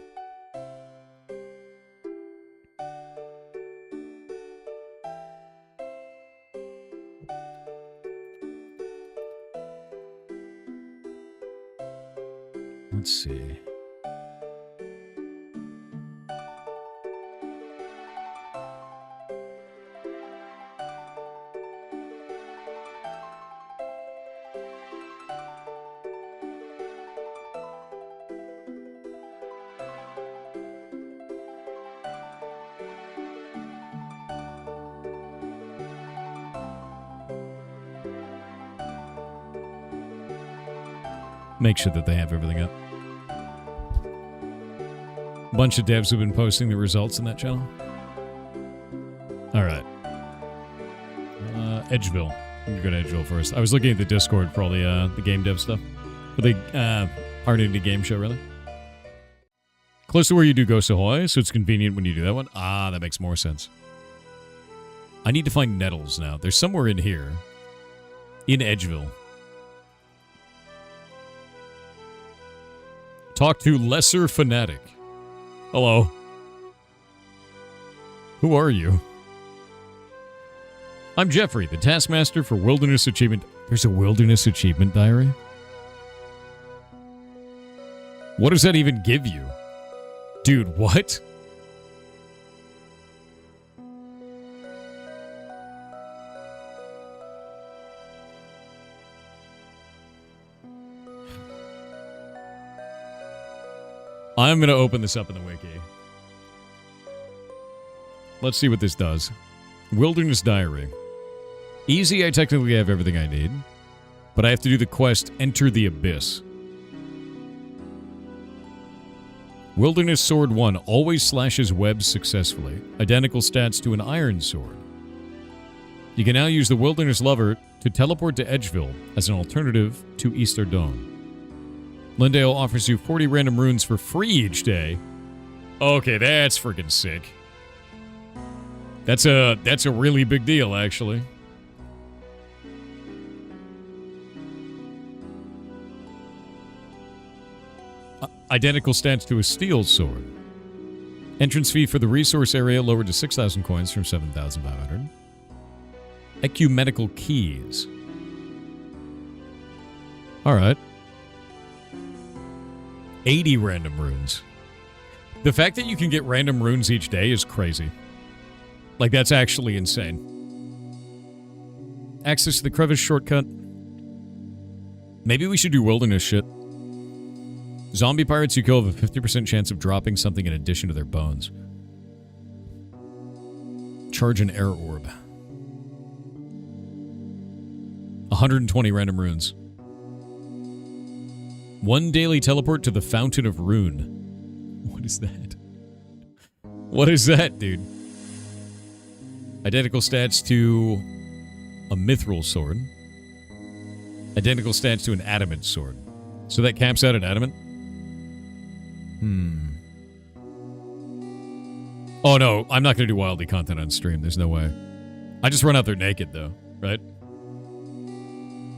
Let's see. Make sure that they have everything up. A bunch of devs have been posting the results in that channel. All right. Edgeville. I'm going to go to Edgeville first. I was looking at the Discord for all the game dev stuff. For the Hard Indie Game Show, rather. Close to where you do Ghost Ahoy, so it's convenient when you do that one. Ah, that makes more sense. I need to find nettles now. They're somewhere in here. In Edgeville. Talk to Lesser Fanatic. Hello. Who are you? I'm Jeffrey, the Taskmaster for Wilderness Achievement. There's a Wilderness Achievement Diary? What does that even give you? Dude, what? I'm going to open this up in the wiki. Let's see what this does. Wilderness Diary. Easy, I technically have everything I need. But I have to do the quest, Enter the Abyss. Wilderness Sword 1 always slashes webs successfully. Identical stats to an iron sword. You can now use the Wilderness Lover to teleport to Edgeville as an alternative to Easter Dawn. Lindale offers you 40 random runes for free each day. Okay, that's freaking sick. That's a really big deal, actually. Identical stats to a steel sword. Entrance fee for the resource area lowered to 6,000 coins from 7,500. Ecumenical keys. All right. 80 random runes. The fact that you can get random runes each day is crazy. Like, that's actually insane. Access to the crevice shortcut. Maybe we should do wilderness shit. Zombie pirates you kill have a 50% chance of dropping something in addition to their bones. Charge an air orb. 120 random runes. One daily teleport to the Fountain of Rune. What is that? What is that, dude? Identical stats to a mithril sword. Identical stats to an adamant sword. So that caps out at adamant? Oh no, I'm not going to do Wildy content on stream. There's no way. I just run out there naked, though, right?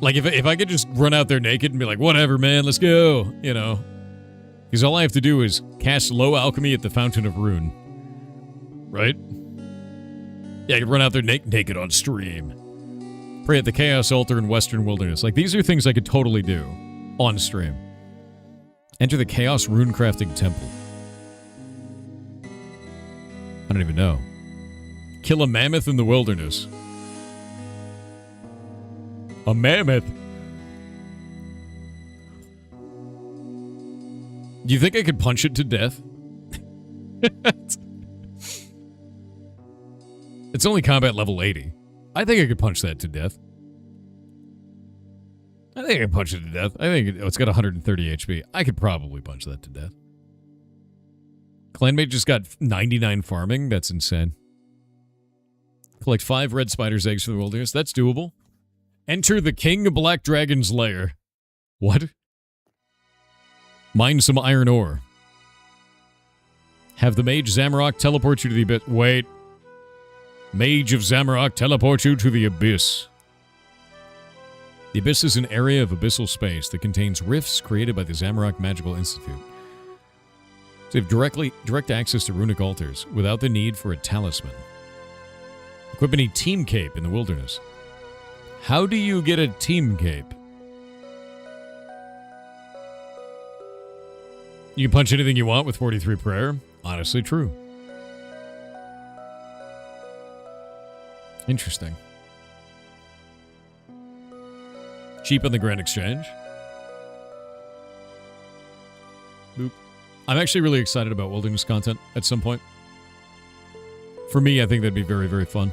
Like, if I could just run out there naked and be like, whatever, man, let's go, you know. Because all I have to do is cast low alchemy at the Fountain of Rune. Right? Yeah, I could run out there naked on stream. Pray at the Chaos Altar in Western Wilderness. Like, these are things I could totally do on stream. Enter the Chaos Runecrafting Temple. I don't even know. Kill a mammoth in the wilderness. A mammoth? Do you think I could punch it to death? It's only combat level 80. I think I could punch that to death. I think I can punch it to death. I think it's got 130 HP. I could probably punch that to death. Clanmate just got 99 farming. That's insane. Collect 5 red spider's eggs for the wilderness. That's doable. Enter the King Black Dragon's lair. What? Mine some iron ore. Have the Mage Zamorak teleport you to the abyss. Wait. Mage of Zamorak teleport you to the abyss. The abyss is an area of abyssal space that contains rifts created by the Zamorak Magical Institute. So you have direct access to runic altars without the need for a talisman. Equip any team cape in the wilderness. How do you get a team cape? You can punch anything you want with 43 prayer. Honestly true. Interesting. Cheap on the Grand Exchange. Boop. I'm actually really excited about wilderness content at some point. For me, I think that'd be very, very fun.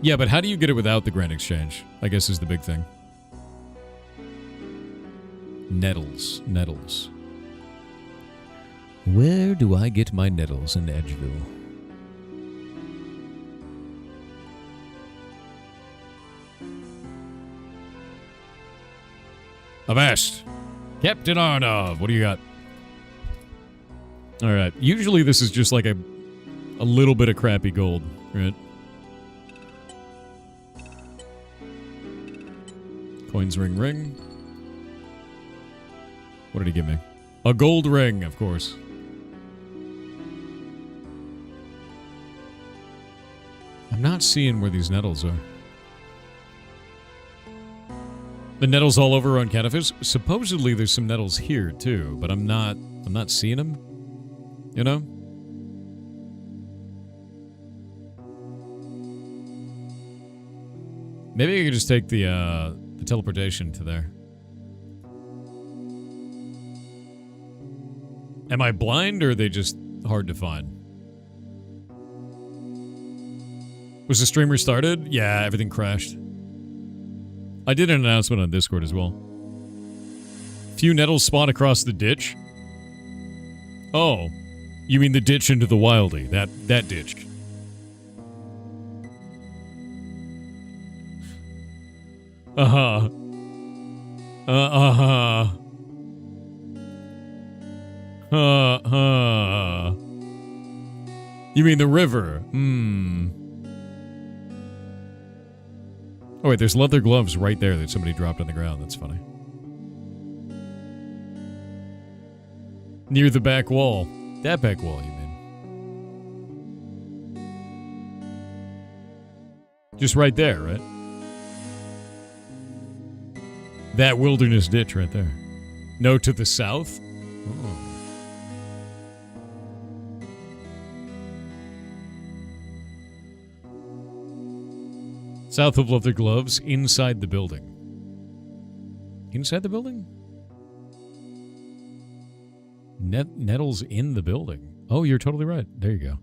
Yeah, but how do you get it without the Grand Exchange? I guess is the big thing. Nettles. Nettles. Where do I get my nettles in Edgeville? Avast! Captain Arnov, what do you got? Alright, usually this is just like a little bit of crappy gold, right? Coins ring. What did he give me? A gold ring, of course. I'm not seeing where these nettles are. The nettles all over on Cataphys? Supposedly there's some nettles here too, but I'm not seeing them. You know? Maybe I could just take the teleportation to there. Am I blind or are they just hard to find? Was the stream restarted? Yeah, everything crashed. I did an announcement on Discord as well. Few nettles spawn across the ditch. Oh, you mean the ditch into the wildy? That ditch. Uh-huh. Uh-huh. You mean the river? Oh wait, there's leather gloves right there that somebody dropped on the ground. That's funny. Near the back wall. That back wall, you mean? Just right there, right? That wilderness ditch right there. No, to the south? Oh. South of leather gloves, inside the building. Inside the building? Nettles in the building. Oh, you're totally right. There you go.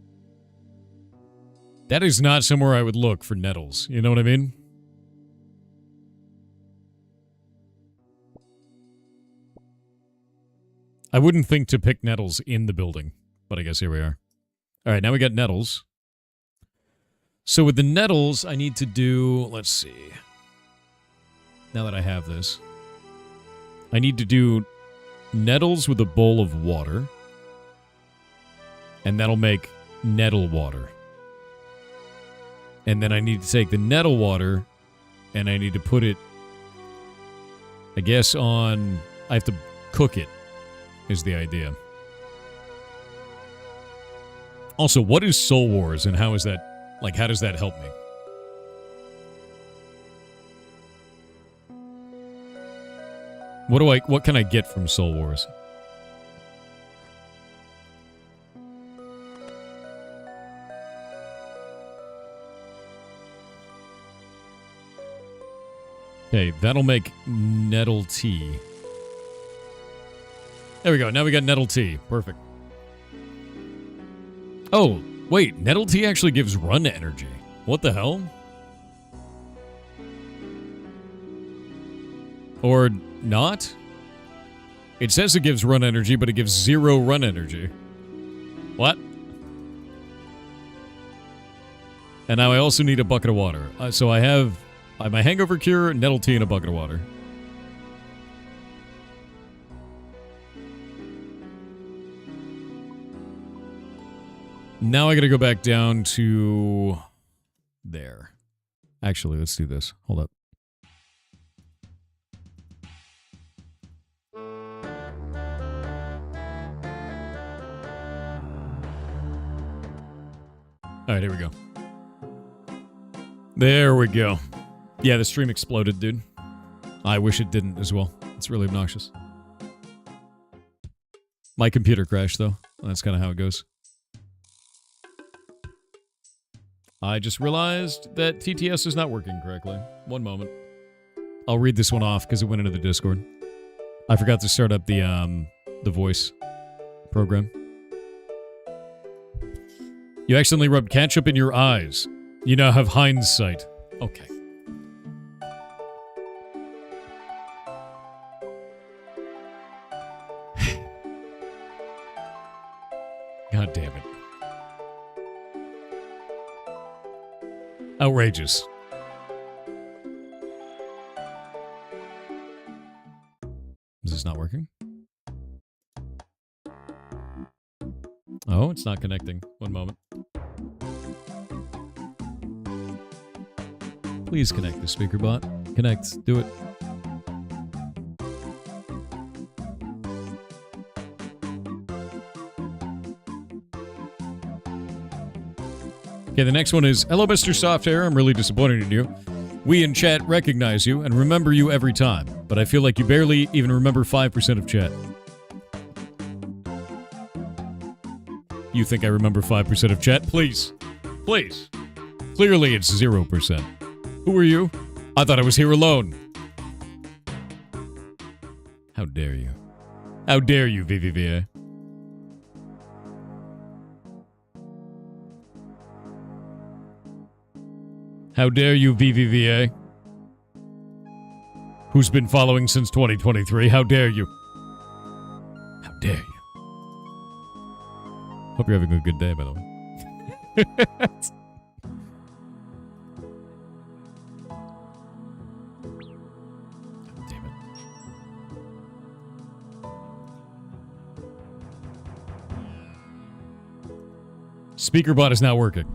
That is not somewhere I would look for nettles. You know what I mean? I wouldn't think to pick nettles in the building, but I guess here we are. All right, now we got nettles. So with the nettles, I need to do, let's see. Now that I have this, I need to do nettles with a bowl of water. And that'll make nettle water. And then I need to take the nettle water and I need to put it, I guess, on, I have to cook it, is the idea. Also, what is Soul Wars and how is that? Like, how does that help me? What can I get from Soul Wars? Okay, that'll make nettle tea. There we go. Now we got nettle tea. Perfect. Oh, wait. Nettle tea actually gives run energy. What the hell? Or not? It says it gives run energy, but it gives 0 run energy. What? And now I also need a bucket of water. So I have my hangover cure, nettle tea, and a bucket of water. Now I gotta go back down to there. Actually, let's do this. Hold up. Alright, here we go. There we go. Yeah, the stream exploded, dude. I wish it didn't as well. It's really obnoxious. My computer crashed, though. That's kind of how it goes. I just realized that TTS is not working correctly. One moment. I'll read this one off because it went into the Discord. I forgot to start up the voice program. You accidentally rubbed ketchup in your eyes. You now have hindsight. Okay. God damn it. Outrageous. Is this not working? Oh, it's not connecting. One moment. Please connect the speaker bot. Connect. Do it. Okay, the next one is, hello, Mr. Softhair. I'm really disappointed in you. We in chat recognize you and remember you every time, but I feel like you barely even remember 5% of chat. You think I remember 5% of chat? Please. Please. Clearly it's 0%. Who are you? I thought I was here alone. How dare you? How dare you, VVVA? How dare you, VVVA? Who's been following since 2023? How dare you? How dare you? Hope you're having a good day, by the way. Damn it. Speaker bot is not working.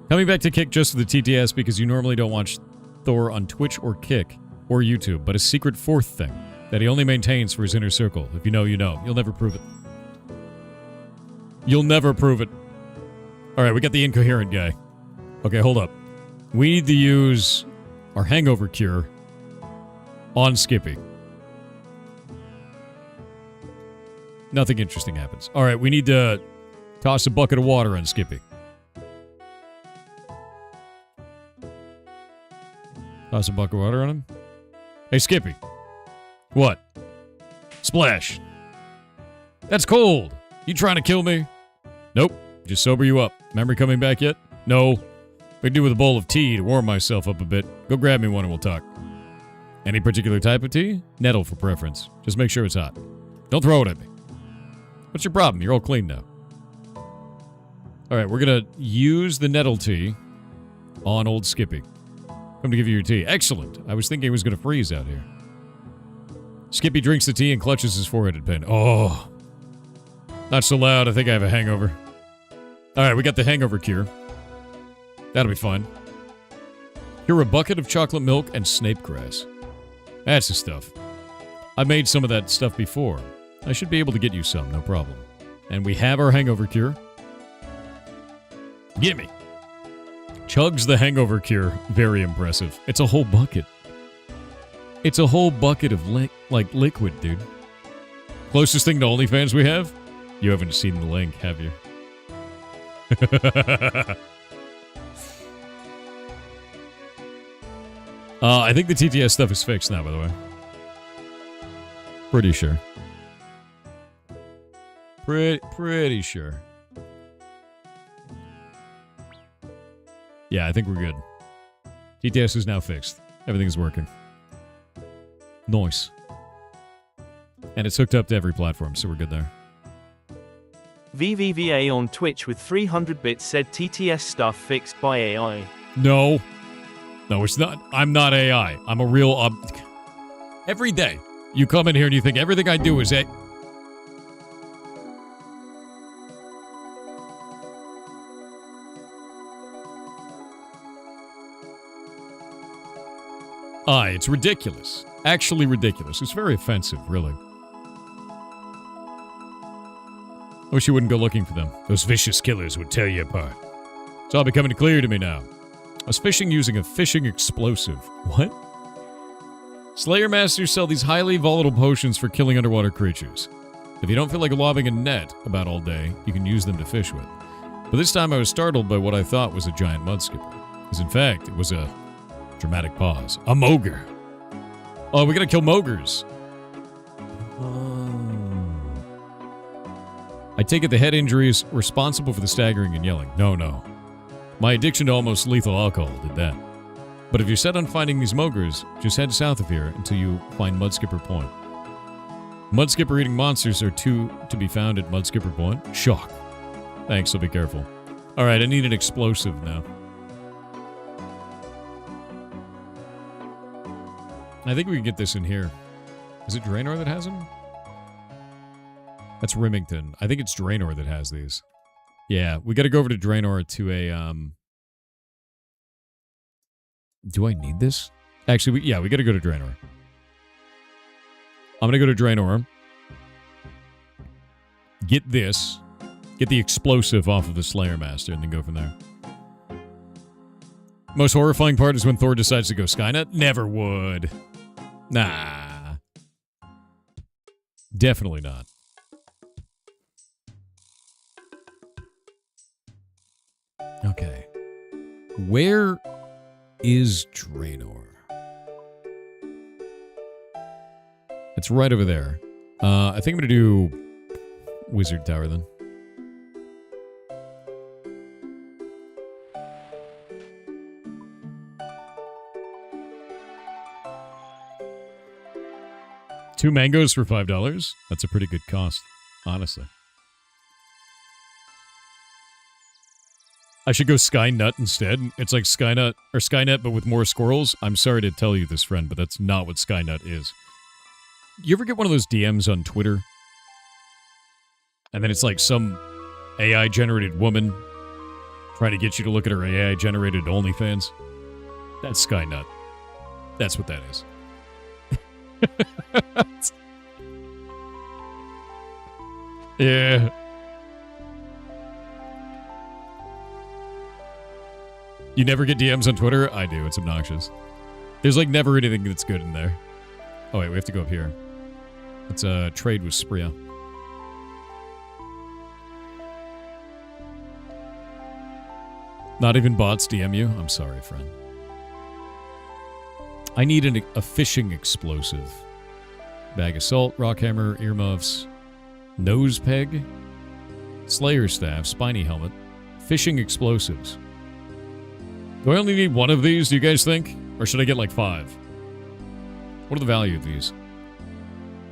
Coming back to Kick just for the TTS because you normally don't watch Thor on Twitch or Kick or YouTube, but a secret fourth thing that he only maintains for his inner circle. If you know, you know. You'll never prove it. You'll never prove it. Alright, we got the incoherent guy. Okay, hold up. We need to use our hangover cure on Skippy. Nothing interesting happens. Alright, we need to toss a bucket of water on Skippy. Toss a bucket of water on him. Hey, Skippy. What? Splash. That's cold. You trying to kill me? Nope. Just sober you up. Memory coming back yet? No. I do with a bowl of tea to warm myself up a bit. Go grab me one and we'll talk. Any particular type of tea? Nettle for preference. Just make sure it's hot. Don't throw it at me. What's your problem? You're all clean now. Alright, we're gonna use the nettle tea on old Skippy. Come to give you your tea. Excellent. I was thinking it was going to freeze out here. Skippy drinks the tea and clutches his forehead and pen. Oh. Not so loud. I think I have a hangover. Alright, we got the hangover cure. That'll be fun. Here, a bucket of chocolate milk and snape grass. That's the stuff. I made some of that stuff before. I should be able to get you some, no problem. And we have our hangover cure. Gimme. Chugs the hangover cure. Very impressive. It's a whole bucket. It's a whole bucket of liquid, dude. Closest thing to OnlyFans we have? You haven't seen the link, have you? I think the TTS stuff is fixed now, by the way. Pretty sure. Pretty sure. Yeah, I think we're good. TTS is now fixed. Everything's working. Nice. And it's hooked up to every platform, so we're good there. VVVA on Twitch with 300 bits said TTS stuff fixed by AI. No. No, it's not. I'm not AI. I'm a real... every day, you come in here and you think everything I do is... It's ridiculous. Actually ridiculous. It's very offensive, really. I wish you wouldn't go looking for them. Those vicious killers would tear you apart. It's all becoming clear to me now. I was fishing using a fishing explosive. What? Slayer masters sell these highly volatile potions for killing underwater creatures. If you don't feel like lobbing a net about all day, you can use them to fish with. But this time I was startled by what I thought was a giant mud skipper. Because in fact, it was a... dramatic pause. A mogre. Oh, we gotta kill mogres. I take it the head injury is responsible for the staggering and yelling. No. My addiction to almost lethal alcohol did that. But if you're set on finding these mogres, just head south of here until you find Mudskipper Point. Mudskipper eating monsters are to be found at Mudskipper Point. Shock. Thanks, I'll be careful. Alright, I need an explosive now. I think we can get this in here. Is it Draenor that has them? That's Remington. I think it's Draenor that has these. Yeah, we gotta go over to Draenor to a, Do I need this? Actually, we gotta go to Draenor. I'm gonna go to Draenor. Get this. Get the explosive off of the Slayer Master and then go from there. Most horrifying part is when Thor decides to go Skynet. Never would. Nah. Definitely not. Okay. Where is Draenor? It's right over there. I think I'm going to do Wizard Tower then. Two mangoes for $5. That's a pretty good cost, honestly. I should go Skynet instead. It's like Skynet, or Skynet, but with more squirrels. I'm sorry to tell you this, friend, but that's not what Skynet is. You ever get one of those DMs on Twitter? And then it's like some AI-generated woman trying to get you to look at her AI-generated OnlyFans? That's Skynet. That's what that is. Yeah. You never get DMs on Twitter? I do. It's obnoxious. There's like never anything that's good in there. Oh wait, we have to go up here. Let's trade with Spria. Not even bots DM you? I'm sorry, friend. I need a fishing explosive. Bag of salt, rock hammer, earmuffs, nose peg, slayer staff, spiny helmet, fishing explosives. Do I only need one of these, do you guys think? Or should I get like 5? What are the value of these?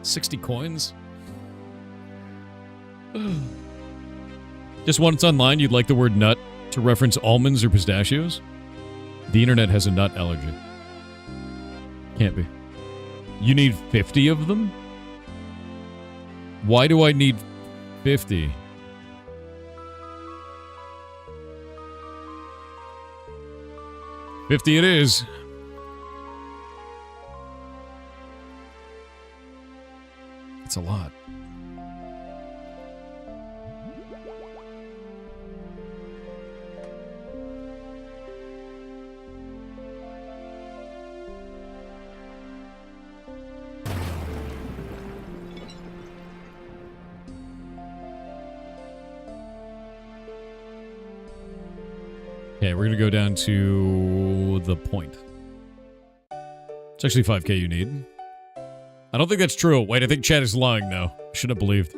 60 coins? Just once online, you'd like the word nut to reference almonds or pistachios? The internet has a nut allergy. Can't be. You need 50 of them? Why do I need 50? $50 it is. It's a lot. Okay, we're gonna go down to the point. It's actually 5k you need. I don't think that's true. Wait, I think Chad is lying now. Should have believed.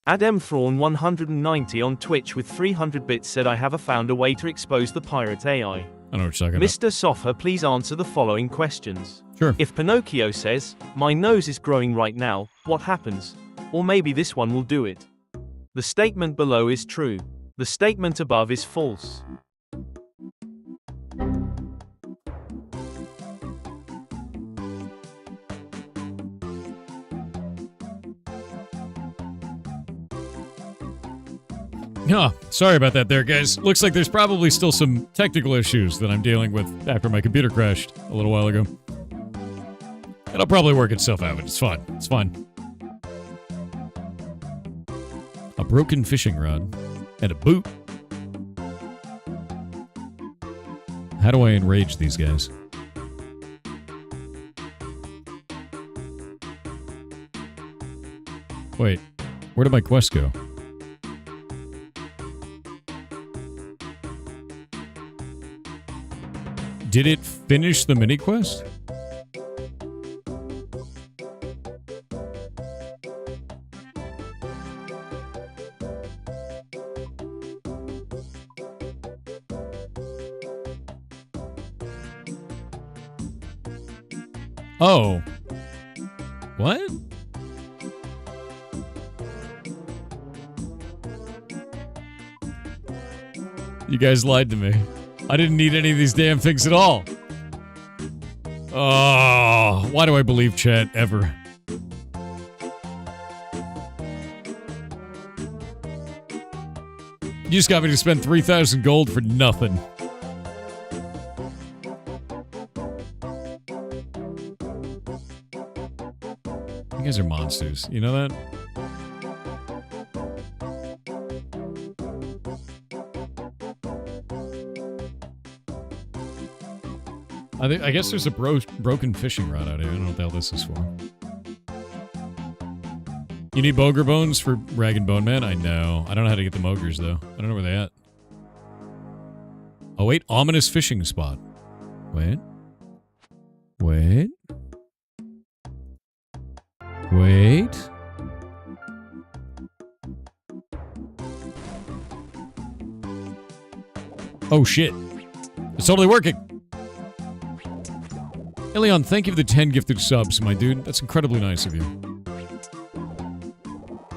Ademthrawn190 on Twitch with 300 bits said I have found a way to expose the pirate AI. I know what you're talking about. Mr. Sofa, please answer the following questions. Sure. If Pinocchio says, "My nose is growing right now," what happens? Or maybe this one will do it. The statement below is true. The statement above is false. Oh, sorry about that there, guys. Looks like there's probably still some technical issues that I'm dealing with after my computer crashed a little while ago. It'll probably work itself out, but it's fine. It's fine. A broken fishing rod and a boot. How do I enrage these guys? Wait, where did my quest go? Did it finish the mini quest? Oh. What? You guys lied to me. I didn't need any of these damn things at all. Oh, why do I believe chat ever? You just got me to spend 3,000 gold for nothing. You guys are monsters. You know that? I guess there's a broken fishing rod out here. I don't know what the hell this is for. You need boger bones for Rag and Bone Man? I know. I don't know how to get the mogres, though. I don't know where they at. Oh, wait. Ominous fishing spot. Wait. Wait. Wait. Oh, shit. It's totally working. Elion, thank you for the 10 gifted subs, my dude. That's incredibly nice of you.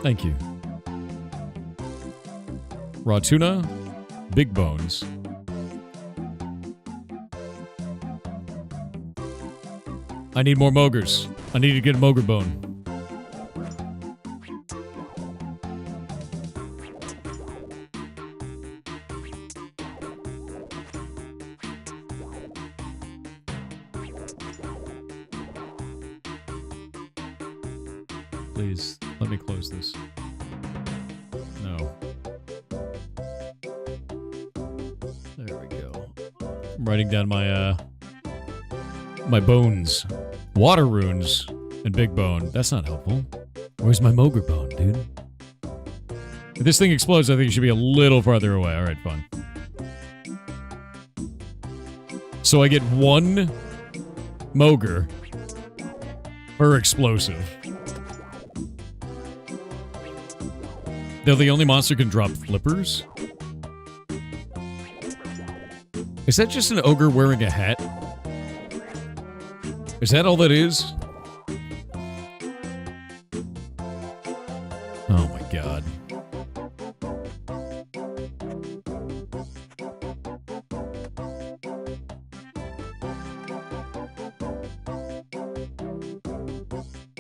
Thank you. Raw tuna, big bones. I need more mogres. I need to get a moger bone. Please, let me close this. No. There we go. I'm writing down my, my bones. Water runes and big bone. That's not helpful. Where's my moger bone, dude? If this thing explodes, I think it should be a little farther away. Alright, fine. So I get one moger per explosive. They're the only monster can drop flippers? Is that just an ogre wearing a hat? Is that all that is? Oh my god.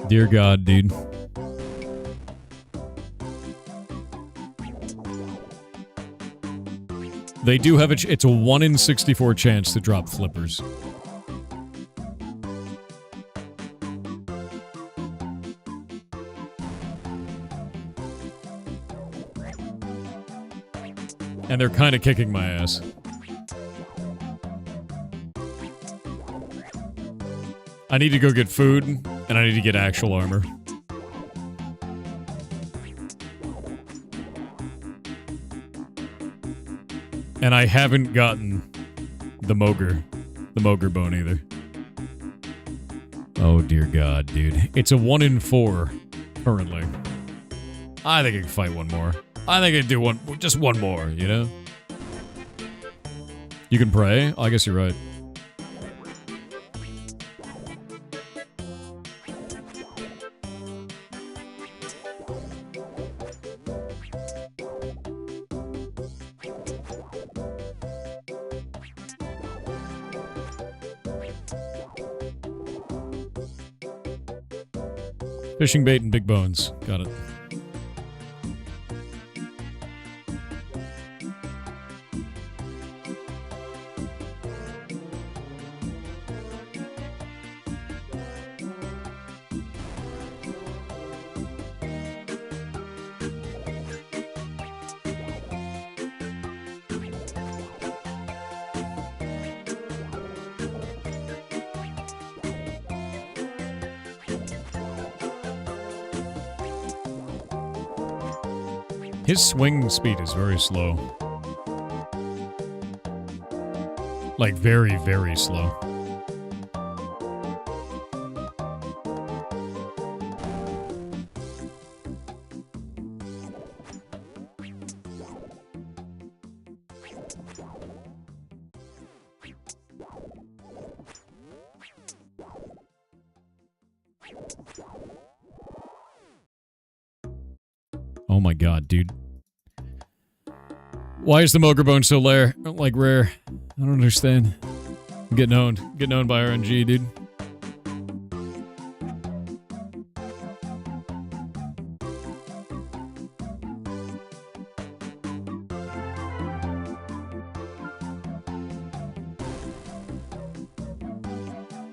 Dear God, dude. They do have it's a 1 in 64 chance to drop flippers. And they're kind of kicking my ass. I need to go get food, and I need to get actual armor. And I haven't gotten the Moger bone either. Oh dear God, dude. It's a 1 in 4 currently. I think I can fight one more. I think I can do just one more, you know? You can pray? I guess you're right. Fishing bait and big bones. Got it. His swing speed is very slow. Like, very, very slow. Oh my god, dude. Why is the Moger Bone so rare? Rare. I don't understand. I'm getting owned. Getting owned by RNG, dude.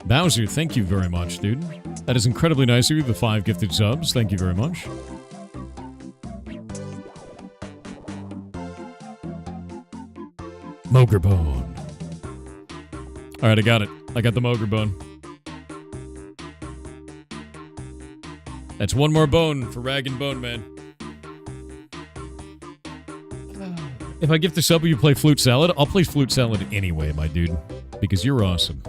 Bowser, thank you very much, dude. That is incredibly nice of you, the 5 gifted subs. Thank you very much. Moger Bone. Alright, I got it. I got the Moger Bone. That's one more bone for Rag and Bone Man. If I gift the sub, will you play Flute Salad? I'll play Flute Salad anyway, my dude. Because you're awesome.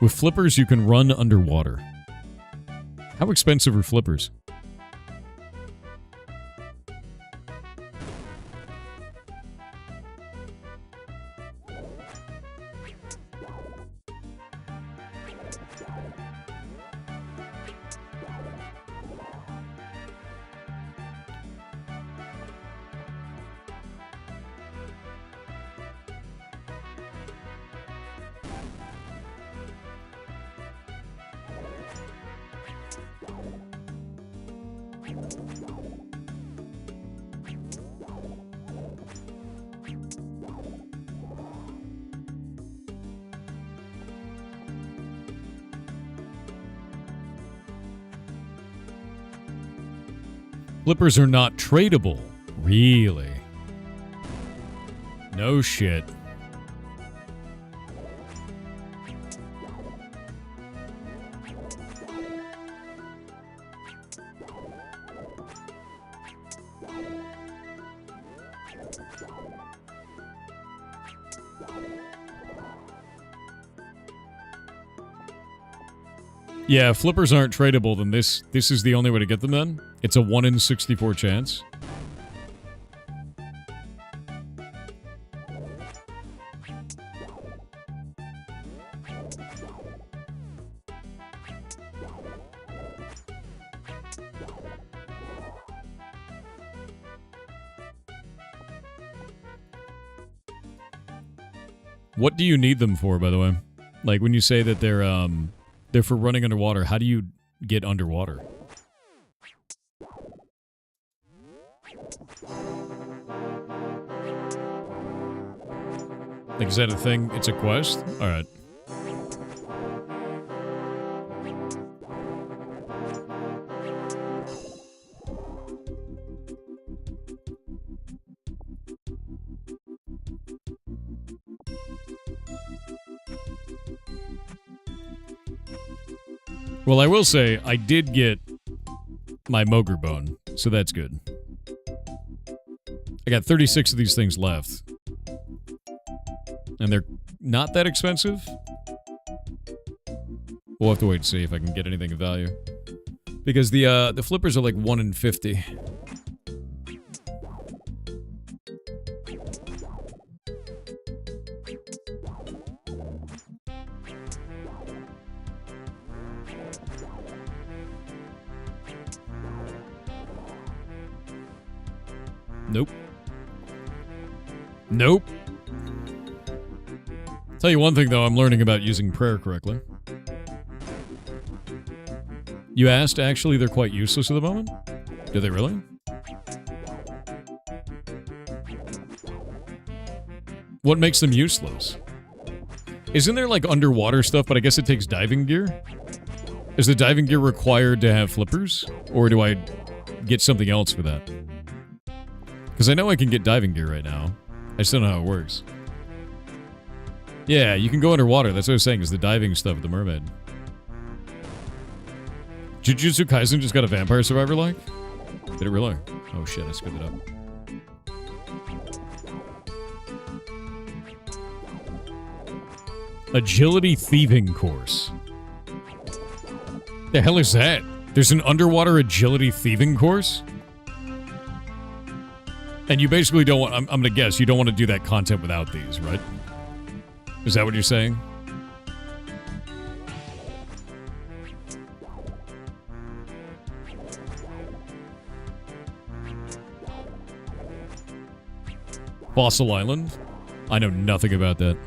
With flippers, you can run underwater. How expensive are flippers? Flippers are not tradable. Really? No shit. Yeah, if flippers aren't tradable, then this is the only way to get them then. It's a 1 in 64 chance. What do you need them for, by the way? Like, when you say that they're for running underwater, how do you get underwater? Like, is that a thing? It's a quest? Alright. Well, I will say, I did get my Mogre bone, so that's good. I got 36 of these things left. And they're not that expensive. We'll have to wait and see if I can get anything of value. Because the flippers are like 1 in 50. Nope. Nope. Tell you one thing, though, I'm learning about using prayer correctly. You asked, actually, they're quite useless at the moment? Do they really? What makes them useless? Isn't there, like, underwater stuff, but I guess it takes diving gear? Is the diving gear required to have flippers? Or do I get something else for that? Because I know I can get diving gear right now. I just don't know how it works. Yeah, you can go underwater. That's what I was saying, is the diving stuff at the mermaid. Jujutsu Kaisen just got a Vampire Survivor like? Did it really? Oh shit, I screwed it up. Agility Thieving Course. The hell is that? There's an underwater agility thieving course? And you basically don't want, I'm gonna guess, you don't want to do that content without these, right? Is that what you're saying? Fossil Island? I know nothing about that.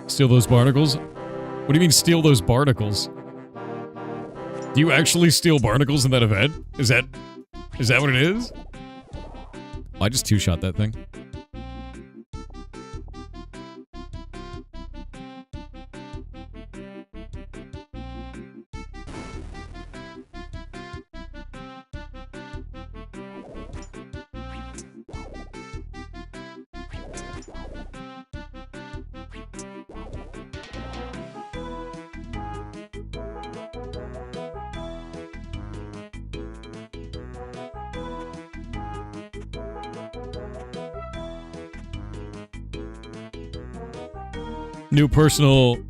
Steal those barnacles? What do you mean steal those barnacles? Do you actually steal barnacles in that event? Is that what it is? I just two-shot that thing.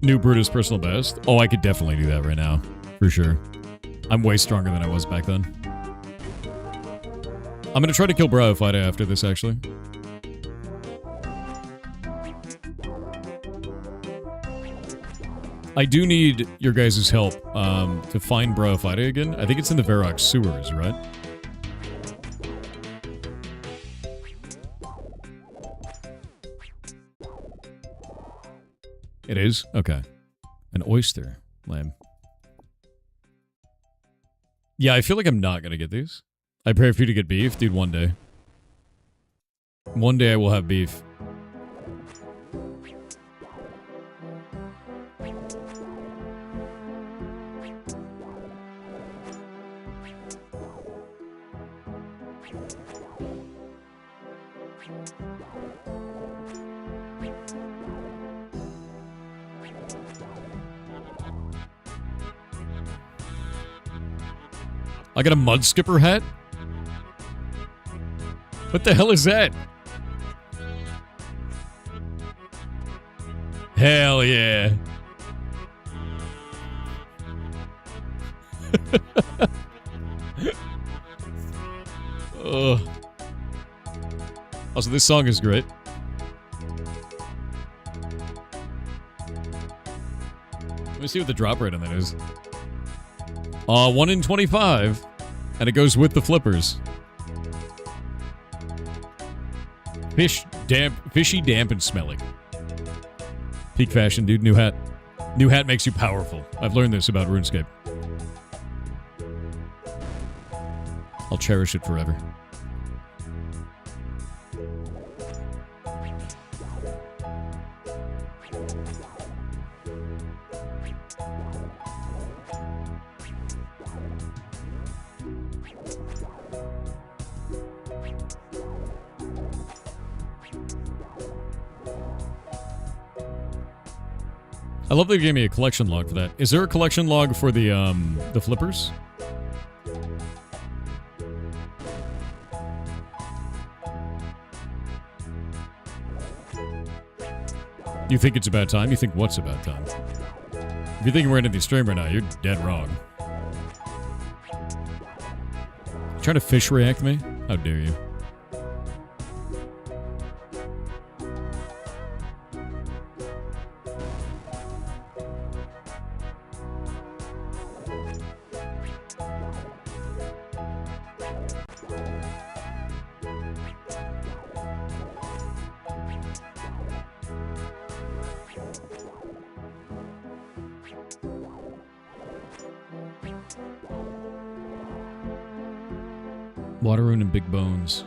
New Brutus personal best. Oh, I could definitely do that right now. For sure. I'm way stronger than I was back then. I'm gonna try to kill Bryophyta after this, actually. I do need your guys' help to find Bryophyta again. I think it's in the Varrock sewers, right? It is? Okay. An oyster. Lame. Yeah, I feel like I'm not gonna get these. I pray for you to get beef. Dude, one day. One day I will have beef. I got a mud skipper hat? What the hell is that? Hell yeah. Ugh. Also, this song is great. Let me see what the drop rate on that is. 1 in 25. And it goes with the flippers. Fishy, damp, and smelly. Peak fashion, dude. New hat. New hat makes you powerful. I've learned this about RuneScape. I'll cherish it forever. I love they gave me a collection log for that. Is there a collection log for the flippers? You think it's about time? You think what's about time? If you're thinking we're ending the stream right now, you're dead wrong. Trying to fish react me? How dare you? Waterroon and Big Bones.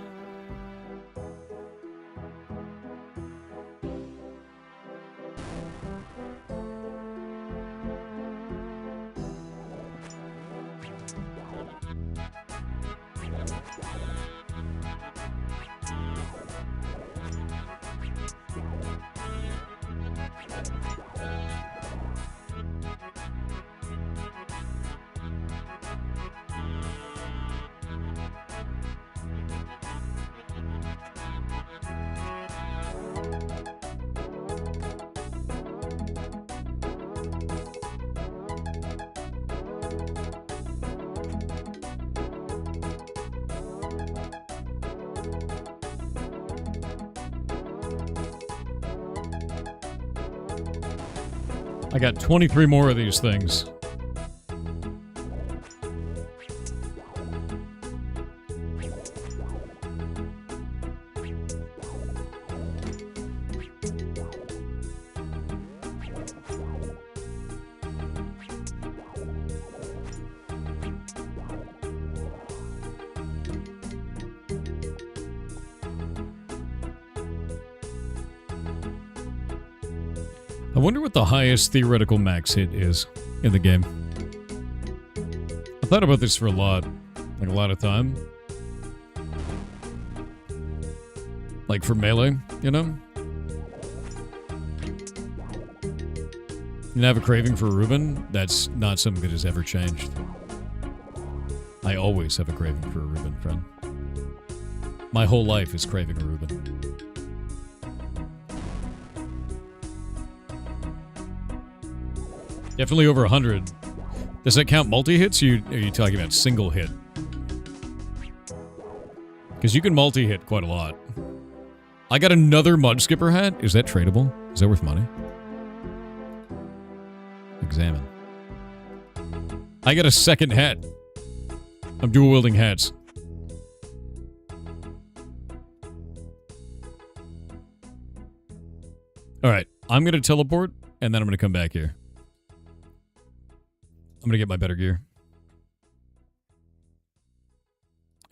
I got 23 more of these things. I wonder what the highest theoretical max hit is in the game. I thought about this for a lot of time. Like for melee, you know? You have a craving for Reuben? That's not something that has ever changed. I always have a craving for a Reuben, friend. My whole life is craving a Reuben. Definitely over 100. Does that count multi-hits, or are you talking about single hit? Because you can multi-hit quite a lot. I got another Mud Skipper hat. Is that tradable? Is that worth money? Examine. I got a second hat. I'm dual-wielding hats. Alright, I'm going to teleport, and then I'm going to come back here. I'm going to get my better gear.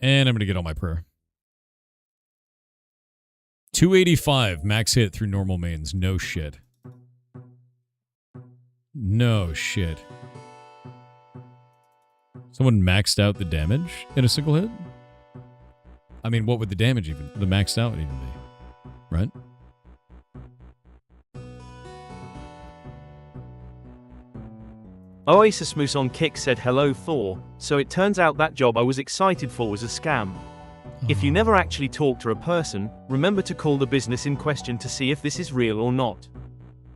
And I'm going to get all my prayer. 285 max hit through normal mains. No shit. No shit. Someone maxed out the damage in a single hit? I mean, what would the damage even, the maxed out even be? Right? Oasis Moose on Kick said hello Thor, so it turns out that job I was excited for was a scam. If you never actually talk to a person, remember to call the business in question to see if this is real or not.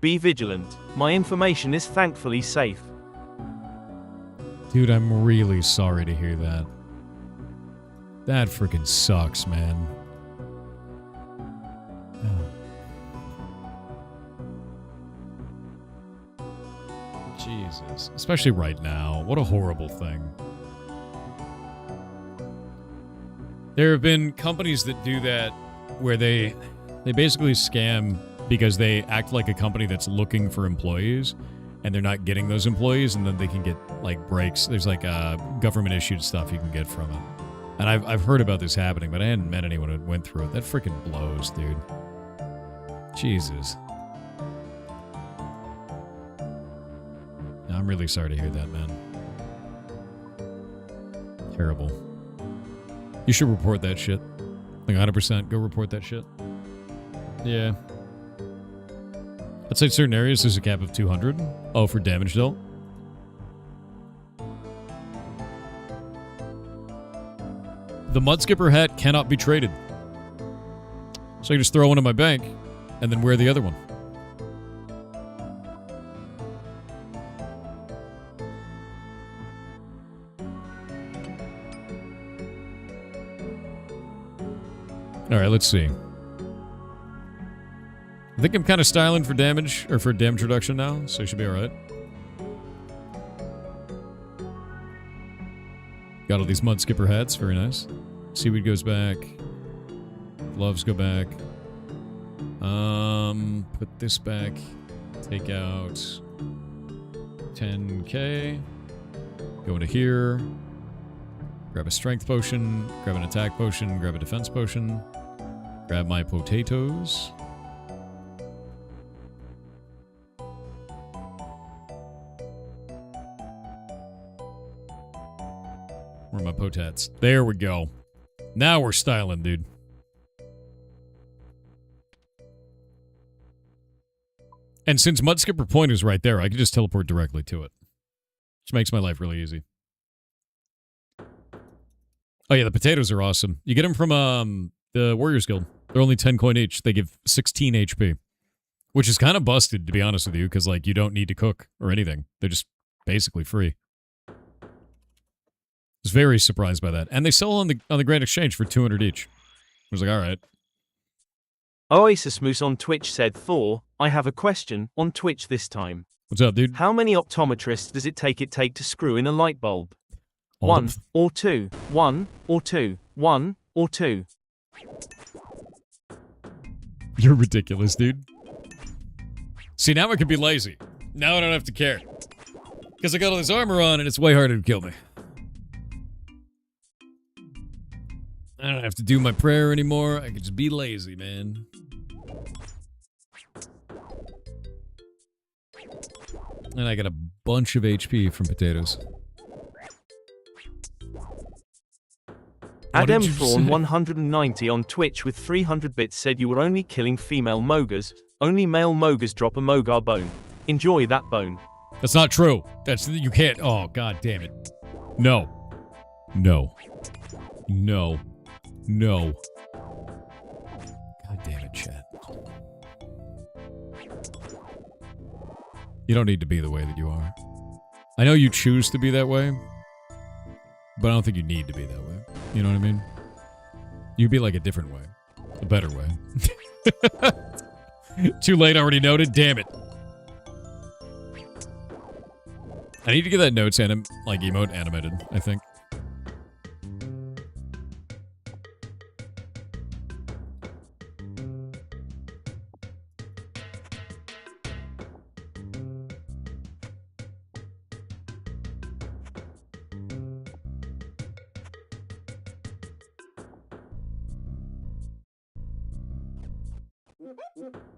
Be vigilant. My information is thankfully safe. Dude, I'm really sorry to hear that. That freaking sucks, man. Jesus. Especially right now. What a horrible thing. There have been companies that do that where they basically scam because they act like a company that's looking for employees and they're not getting those employees, and then they can get like breaks. There's like government issued stuff you can get from it. And I've heard about this happening, but I hadn't met anyone who went through it. That freaking blows, dude. Jesus. I'm really sorry to hear that, man. Terrible. You should report that shit. Like 100%, go report that shit. Yeah. Outside certain areas, there's a cap of 200. Oh, for damage dealt. The Mudskipper hat cannot be traded. So I can just throw one in my bank and then wear the other one. Alright, let's see. I think I'm kind of styling for damage, or for damage reduction now, so I should be alright. Got all these Mudskipper hats, very nice. Seaweed goes back. Gloves go back. Put this back. Take out 10k. Go into here. Grab a strength potion. Grab an attack potion. Grab a defense potion. Grab my potatoes. Where are my potats? There we go. Now we're styling, dude. And since Mudskipper Point is right there, I can just teleport directly to it. Which makes my life really easy. Oh yeah, the potatoes are awesome. You get them from the Warriors Guild. They're only 10 coin each. They give 16 HP. Which is kind of busted, to be honest with you, because like you don't need to cook or anything. They're just basically free. I was very surprised by that. And they sell on the Grand Exchange for 200 each. I was like, alright. Oasis Moose on Twitch said, Thor, I have a question, on Twitch this time. What's up, dude? How many optometrists does it take to screw in a light bulb? All 1 of- or 2? 1 or 2? 1 or 2? You're ridiculous, dude. See, now I can be lazy. Now I don't have to care. Because I got all this armor on and it's way harder to kill me. I don't have to do my prayer anymore. I can just be lazy, man. And I got a bunch of HP from potatoes. What did you Ademthrawn say? 190 on Twitch with 300 bits said you were only killing female Mogers. Only male Mogers drop a Mogar bone. Enjoy that bone. That's not true. You can't. Oh, god damn it. No. No. No. No. God damn it, chat. You don't need to be the way that you are. I know you choose to be that way, but I don't think you need to be that way. You know what I mean? You'd be like a different way. A better way. Too late, already noted. Damn it. I need to get that notes emote animated, I think.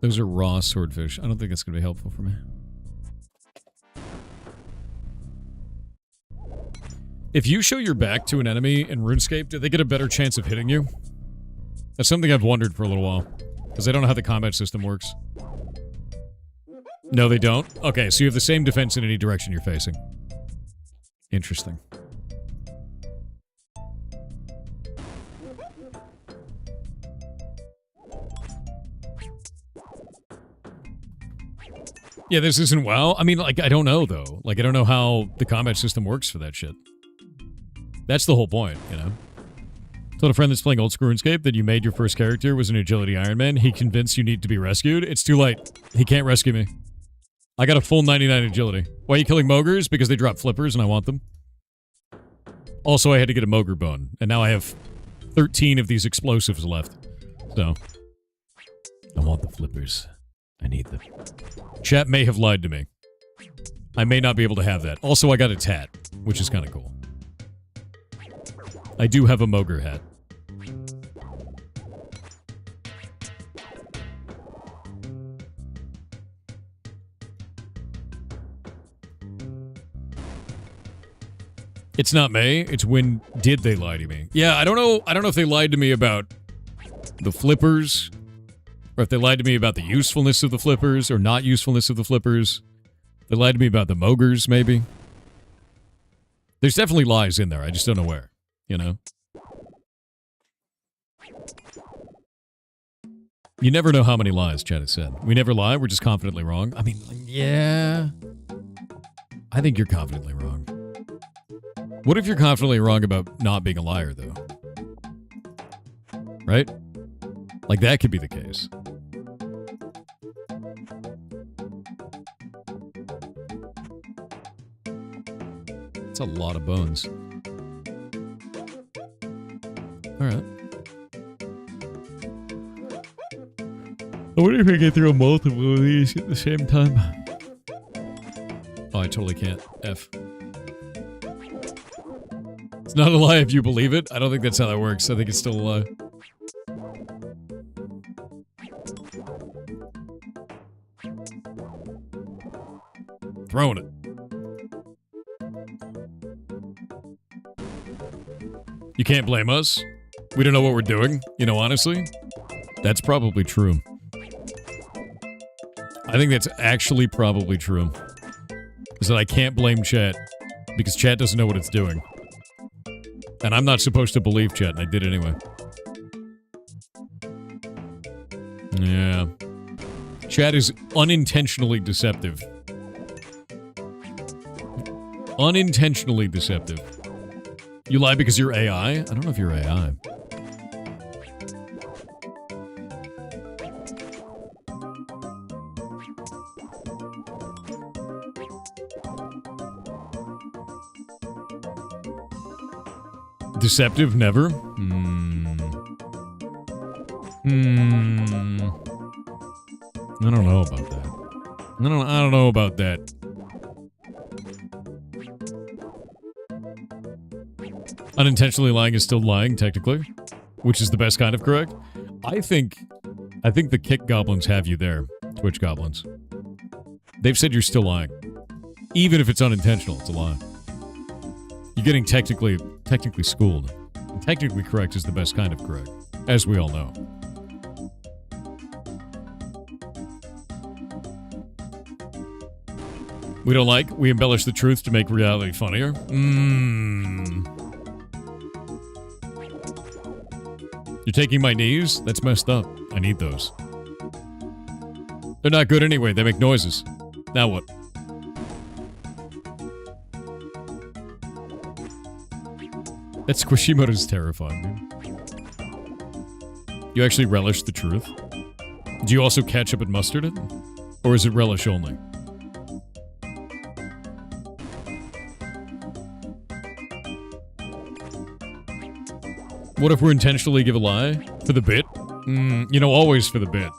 Those are raw swordfish. I don't think that's going to be helpful for me. If you show your back to an enemy in RuneScape, do they get a better chance of hitting you? That's something I've wondered for a little while. Because I don't know how the combat system works. No, they don't? Okay, so you have the same defense in any direction you're facing. Interesting. Yeah, this isn't WoW. I mean, like, I don't know, though. Like, I don't know how the combat system works for that shit. That's the whole point, you know? Told a friend that's playing old school RuneScape that you made your first character was an agility Iron Man. He convinced you need to be rescued. It's too late. He can't rescue me. I got a full 99 agility. Why are you killing Mogers? Because they drop flippers and I want them. Also, I had to get a Moger bone. And now I have 13 of these explosives left. So, I want the flippers. I need them. Chat may have lied to me. I may not be able to have that. Also, I got a tat, which is kind of cool. I do have a Moger hat. It's not May, it's when did they lie to me. Yeah, I don't know if they lied to me about the flippers Or if they lied to me about the usefulness of the flippers or not usefulness of the flippers. They lied to me about the mogers, maybe. There's definitely lies in there. I just don't know where, you know? You never know how many lies, Chad has said. We never lie, we're just confidently wrong. I mean, yeah. I think you're confidently wrong. What if you're confidently wrong about not being a liar, though? Right? Like, that could be the case. That's a lot of bones. Alright. I wonder if I can throw multiple of these at the same time. Oh, I totally can't. F. It's not a lie if you believe it. I don't think that's how that works. I think it's still a lie. Throwing it. You can't blame us. We don't know what we're doing. You know, honestly, that's probably true. I think that's actually probably true. Is that I can't blame chat because chat doesn't know what it's doing. And I'm not supposed to believe chat, and I did anyway. Yeah. Chat is unintentionally deceptive. Unintentionally deceptive. You lie because you're AI? I don't know if you're AI. Deceptive? Never? I don't know about that. I don't know about that. Unintentionally lying is still lying, technically. Which is the best kind of correct. I think the kick goblins have you there. Twitch goblins. They've said you're still lying. Even if it's unintentional, it's a lie. You're getting technically schooled. And technically correct is the best kind of correct. As we all know. We don't like, we embellish the truth to make reality funnier. You're taking my knees? That's messed up. I need those. They're not good anyway, they make noises. Now what? That Squishimoto's terrifying, dude. You actually relish the truth? Do you also ketchup and mustard it? Or is it relish only? What if we intentionally give a lie? For the bit? You know, always for the bit.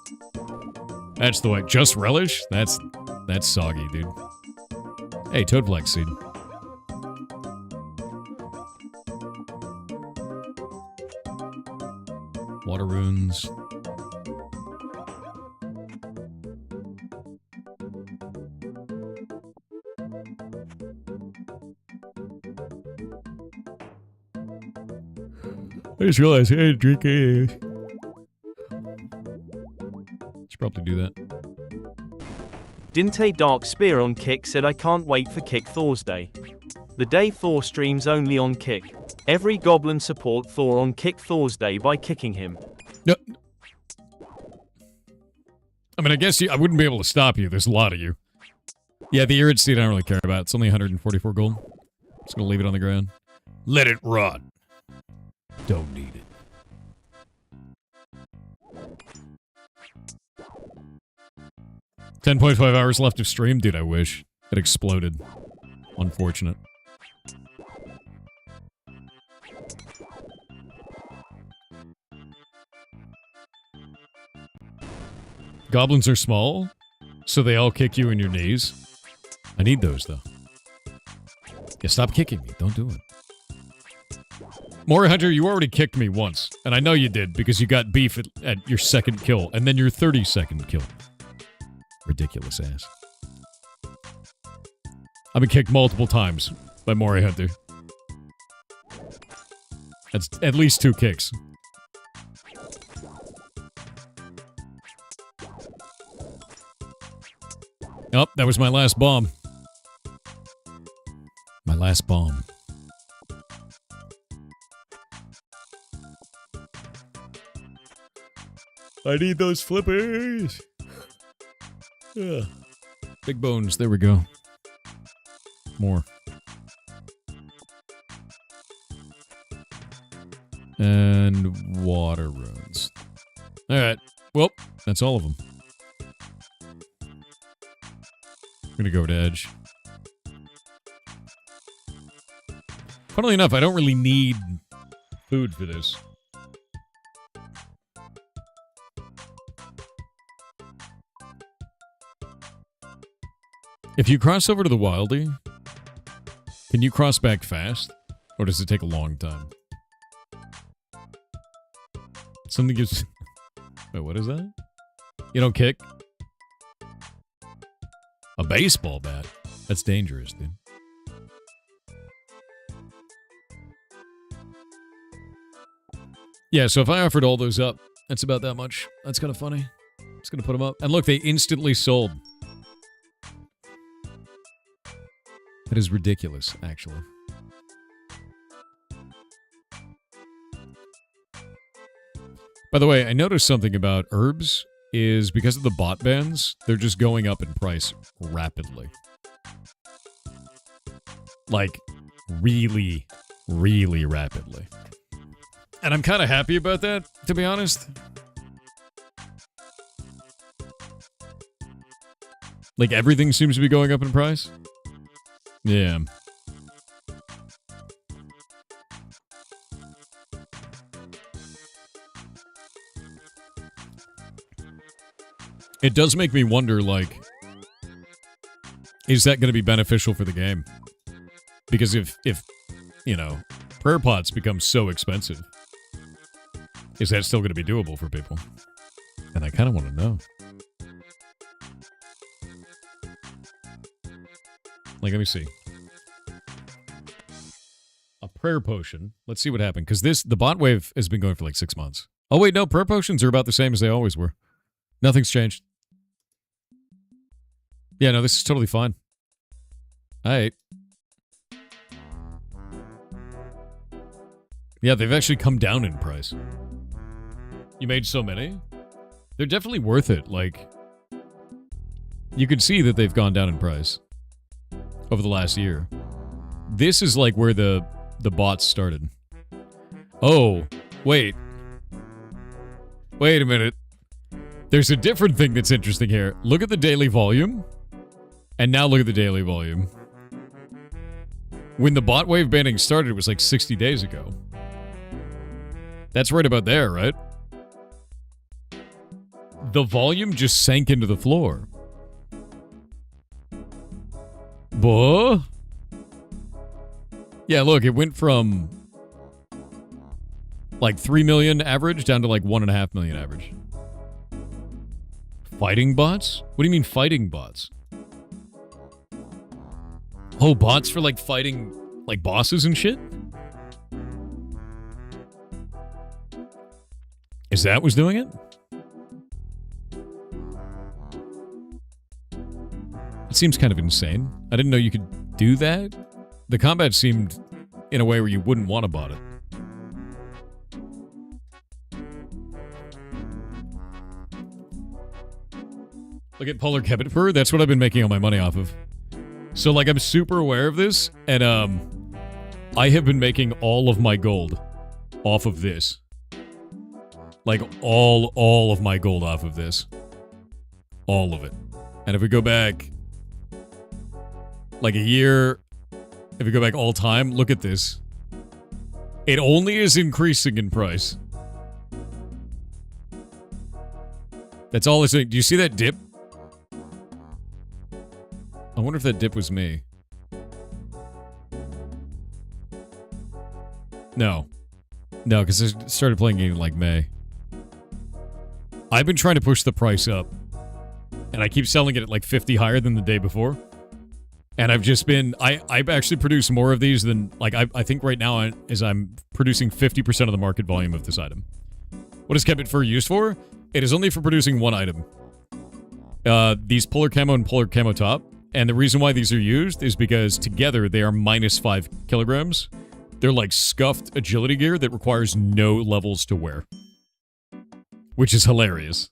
That's the way. Just relish? That's soggy, dude. Hey, Toad Flex Seed. Water runes. I just realized I didn't drink any. Should probably do that. Dinte Dark Spear on Kick said I can't wait for Kick Thursday. The day Thor streams only on Kick. Every goblin support Thor on Kick Thursday by kicking him. No. I mean, I guess I wouldn't be able to stop you. There's a lot of you. Yeah, the Irid Seed I don't really care about. It's only 144 gold. Just gonna leave it on the ground. Let it rot. Don't need it. $10.5 hours left of stream? Dude, I wish. It exploded. Unfortunate. Goblins are small, so they all kick you in your knees. I need those, though. Yeah, stop kicking me. Don't do it. Mori Hunter, you already kicked me once. And I know you did, because you got beef at your second kill, and then your 32nd kill. Ridiculous ass. I've been kicked multiple times by Mori Hunter. That's at least 2 kicks. Oh, that was my last bomb. My last bomb. I need those flippers. Ugh. Big bones. There we go. More. And water runes. Alright. Well, that's all of them. I'm gonna go over to Edge. Funnily enough, I don't really need food for this. If you cross over to the Wildie, can you cross back fast? Or does it take a long time? Something gives... Wait, what is that? You don't kick? A baseball bat? That's dangerous, dude. Yeah, so if I offered all those up, that's about that much. That's kind of funny. Just gonna put them up. And look, they instantly sold. That is ridiculous, actually. By the way, I noticed something about herbs is because of the bot bans, they're just going up in price rapidly. Like, really, really rapidly. And I'm kind of happy about that, to be honest. Like, everything seems to be going up in price. Yeah. It does make me wonder, like, is that going to be beneficial for the game? Because if you know, prayer pots become so expensive, is that still going to be doable for people? And I kind of want to know. Like, let me see. A prayer potion. Let's see what happened. Because the bot wave has been going for like 6 months. Oh, wait, no. Prayer potions are about the same as they always were. Nothing's changed. Yeah, no, this is totally fine. Alright. Yeah, they've actually come down in price. You made so many? They're definitely worth it. Like, you could see that they've gone down in price over the last year. This is like where the bots started. Oh, wait. Wait a minute. There's a different thing that's interesting here. Look at the daily volume. And now look at the daily volume. When the bot wave banning started, it was like 60 days ago. That's right about there, right? The volume just sank into the floor. Buh? Yeah, look, it went from like 3 million average down to like 1.5 million average. Fighting bots? What do you mean fighting bots? Oh, bots for like fighting like bosses and shit? Is that what's doing it? It seems kind of insane. I didn't know you could do that. The combat seemed in a way where you wouldn't want to bot it. Look at Polar Kebit. That's what I've been making all my money off of. So, like, I'm super aware of this, and, I have been making all of my gold off of this. Like, all of my gold off of this. All of it. And if we go back, like, a year, if we go back all time, look at this. It only is increasing in price. That's all it's doing. Do you see that dip? I wonder if that dip was me. No. No, because I started playing game in like May. I've been trying to push the price up. And I keep selling it at like 50 higher than the day before. And I've just been... I've actually produced more of these than... Like, I think right now I'm producing 50% of the market volume of this item. What is Kebit Fur used for? It is only for producing one item. these polar camo and polar camo top. And the reason why these are used is because together they are -5 kilograms. They're like scuffed agility gear that requires no levels to wear. Which is hilarious.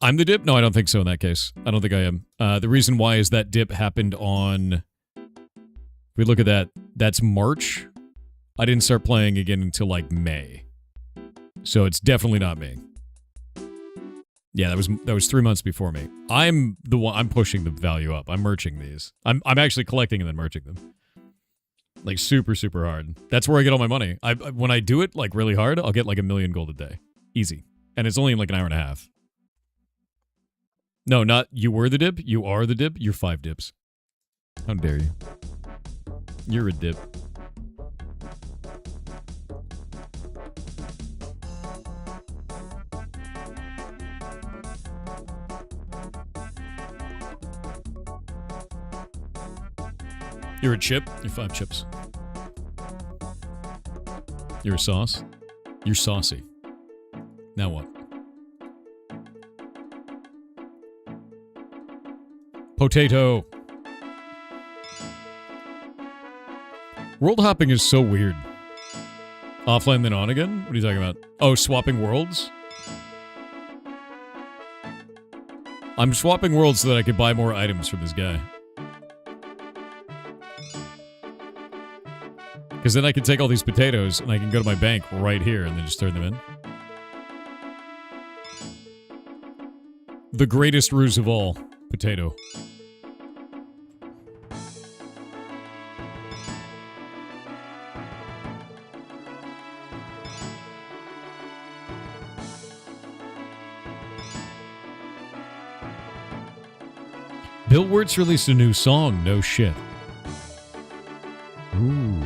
I'm the dip? No, I don't think so in that case. I don't think I am. The reason why is that dip happened on... If we look at that, that's March. I didn't start playing again until like May. So it's definitely not me. Yeah, that was 3 months before me. I'm the one. I'm pushing the value up. I'm merching these. I'm actually collecting and then merching them. Like super hard. That's where I get all my money. When I do it like really hard, I'll get like 1 million gold a day, easy. And it's only in like an hour and a half. No, not you were the dip. You are the dip. You're 5 dips. How dare you? You're a dip. You're a chip. You're 5 chips. You're a sauce. You're saucy. Now what? Potato. World hopping is so weird. Offline then on again? What are you talking about? Oh, swapping worlds? I'm swapping worlds so that I could buy more items from this guy. Because then I can take all these potatoes and I can go to my bank right here and then just turn them in. The greatest ruse of all. Potato. Bill Wirtz released a new song. No shit. Ooh.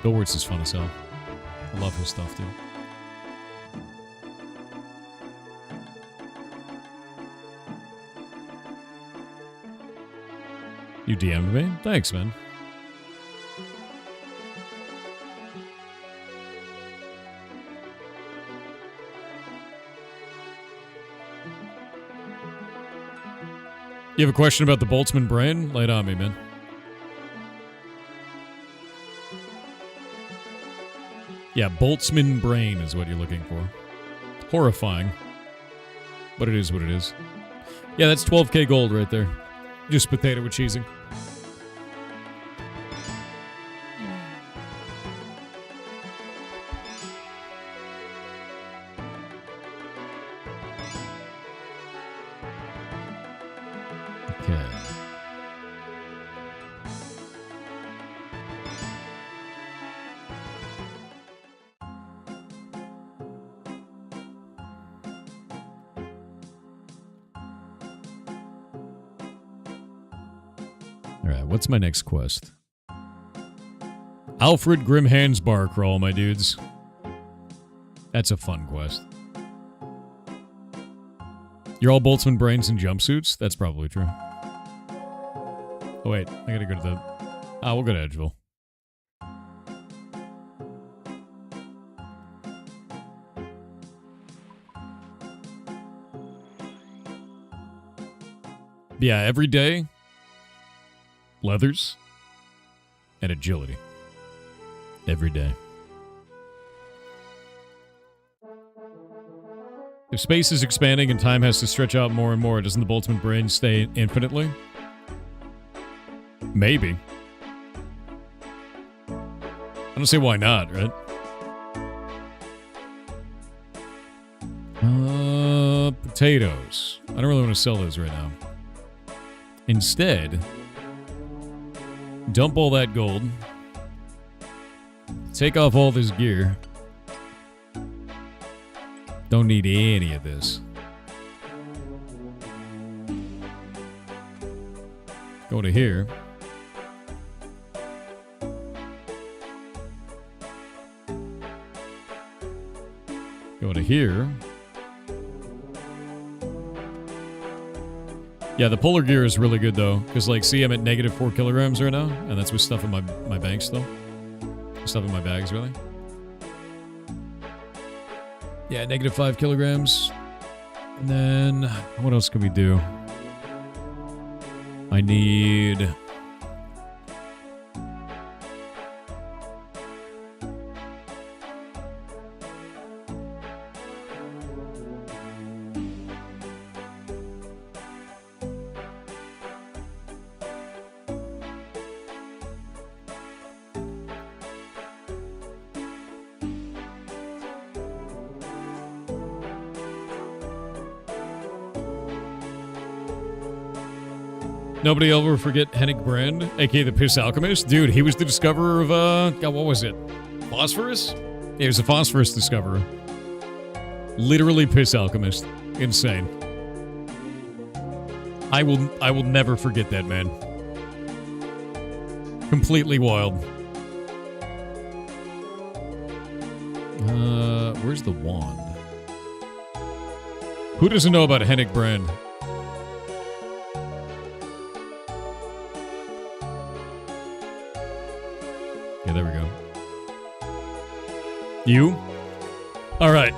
Bill Wirtz is fun as hell. I love his stuff, dude. You DM'd me? Thanks, man. You have a question about the Boltzmann brain? Lay it on me, man. Yeah, Boltzmann brain is what you're looking for. Horrifying. But it is what it is. Yeah, that's 12k gold right there. Just potato with cheesing. Okay. Alright, what's my next quest? Alfred Grimhand's bar crawl, my dudes. That's a fun quest. You're all Boltzmann brains and jumpsuits? That's probably true. Oh wait, I gotta go to the... we'll go to Edgeville. Yeah, every day... leathers, and agility. Every day. If space is expanding and time has to stretch out more and more, doesn't the Boltzmann brain stay infinitely? Maybe. I don't see why not, right? Potatoes. I don't really want to sell those right now. Instead... dump all that gold. Take off all this gear. Don't need any of this. Go to here. Go to here. Yeah, the polar gear is really good, though. Because, like, see, I'm at -4 kilograms right now. And that's with stuff in my bank still. Stuff in my bags, really. Yeah, negative 5 kilograms. And then, what else can we do? I need... Nobody ever forget Hennig Brand, aka the Piss Alchemist. Dude, he was the discoverer of, God, what was it? Phosphorus? Yeah, he was a phosphorus discoverer. Literally Piss Alchemist. Insane. I will never forget that, man. Completely wild. Where's the wand? Who doesn't know about Hennig Brand? Yeah, there we go. You? Alright.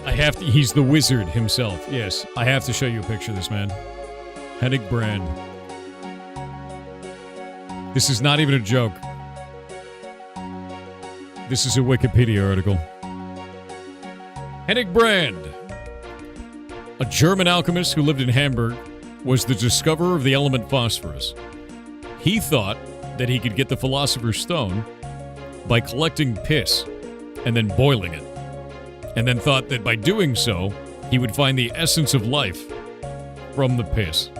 I have to... He's the wizard himself. Yes, I have to show you a picture of this man. Hennig Brand. This is not even a joke. This is a Wikipedia article. Hennig Brand, a German alchemist who lived in Hamburg, was the discoverer of the element phosphorus. He thought that he could get the Philosopher's Stone by collecting piss and then boiling it, and then thought that by doing so, he would find the essence of life from the piss.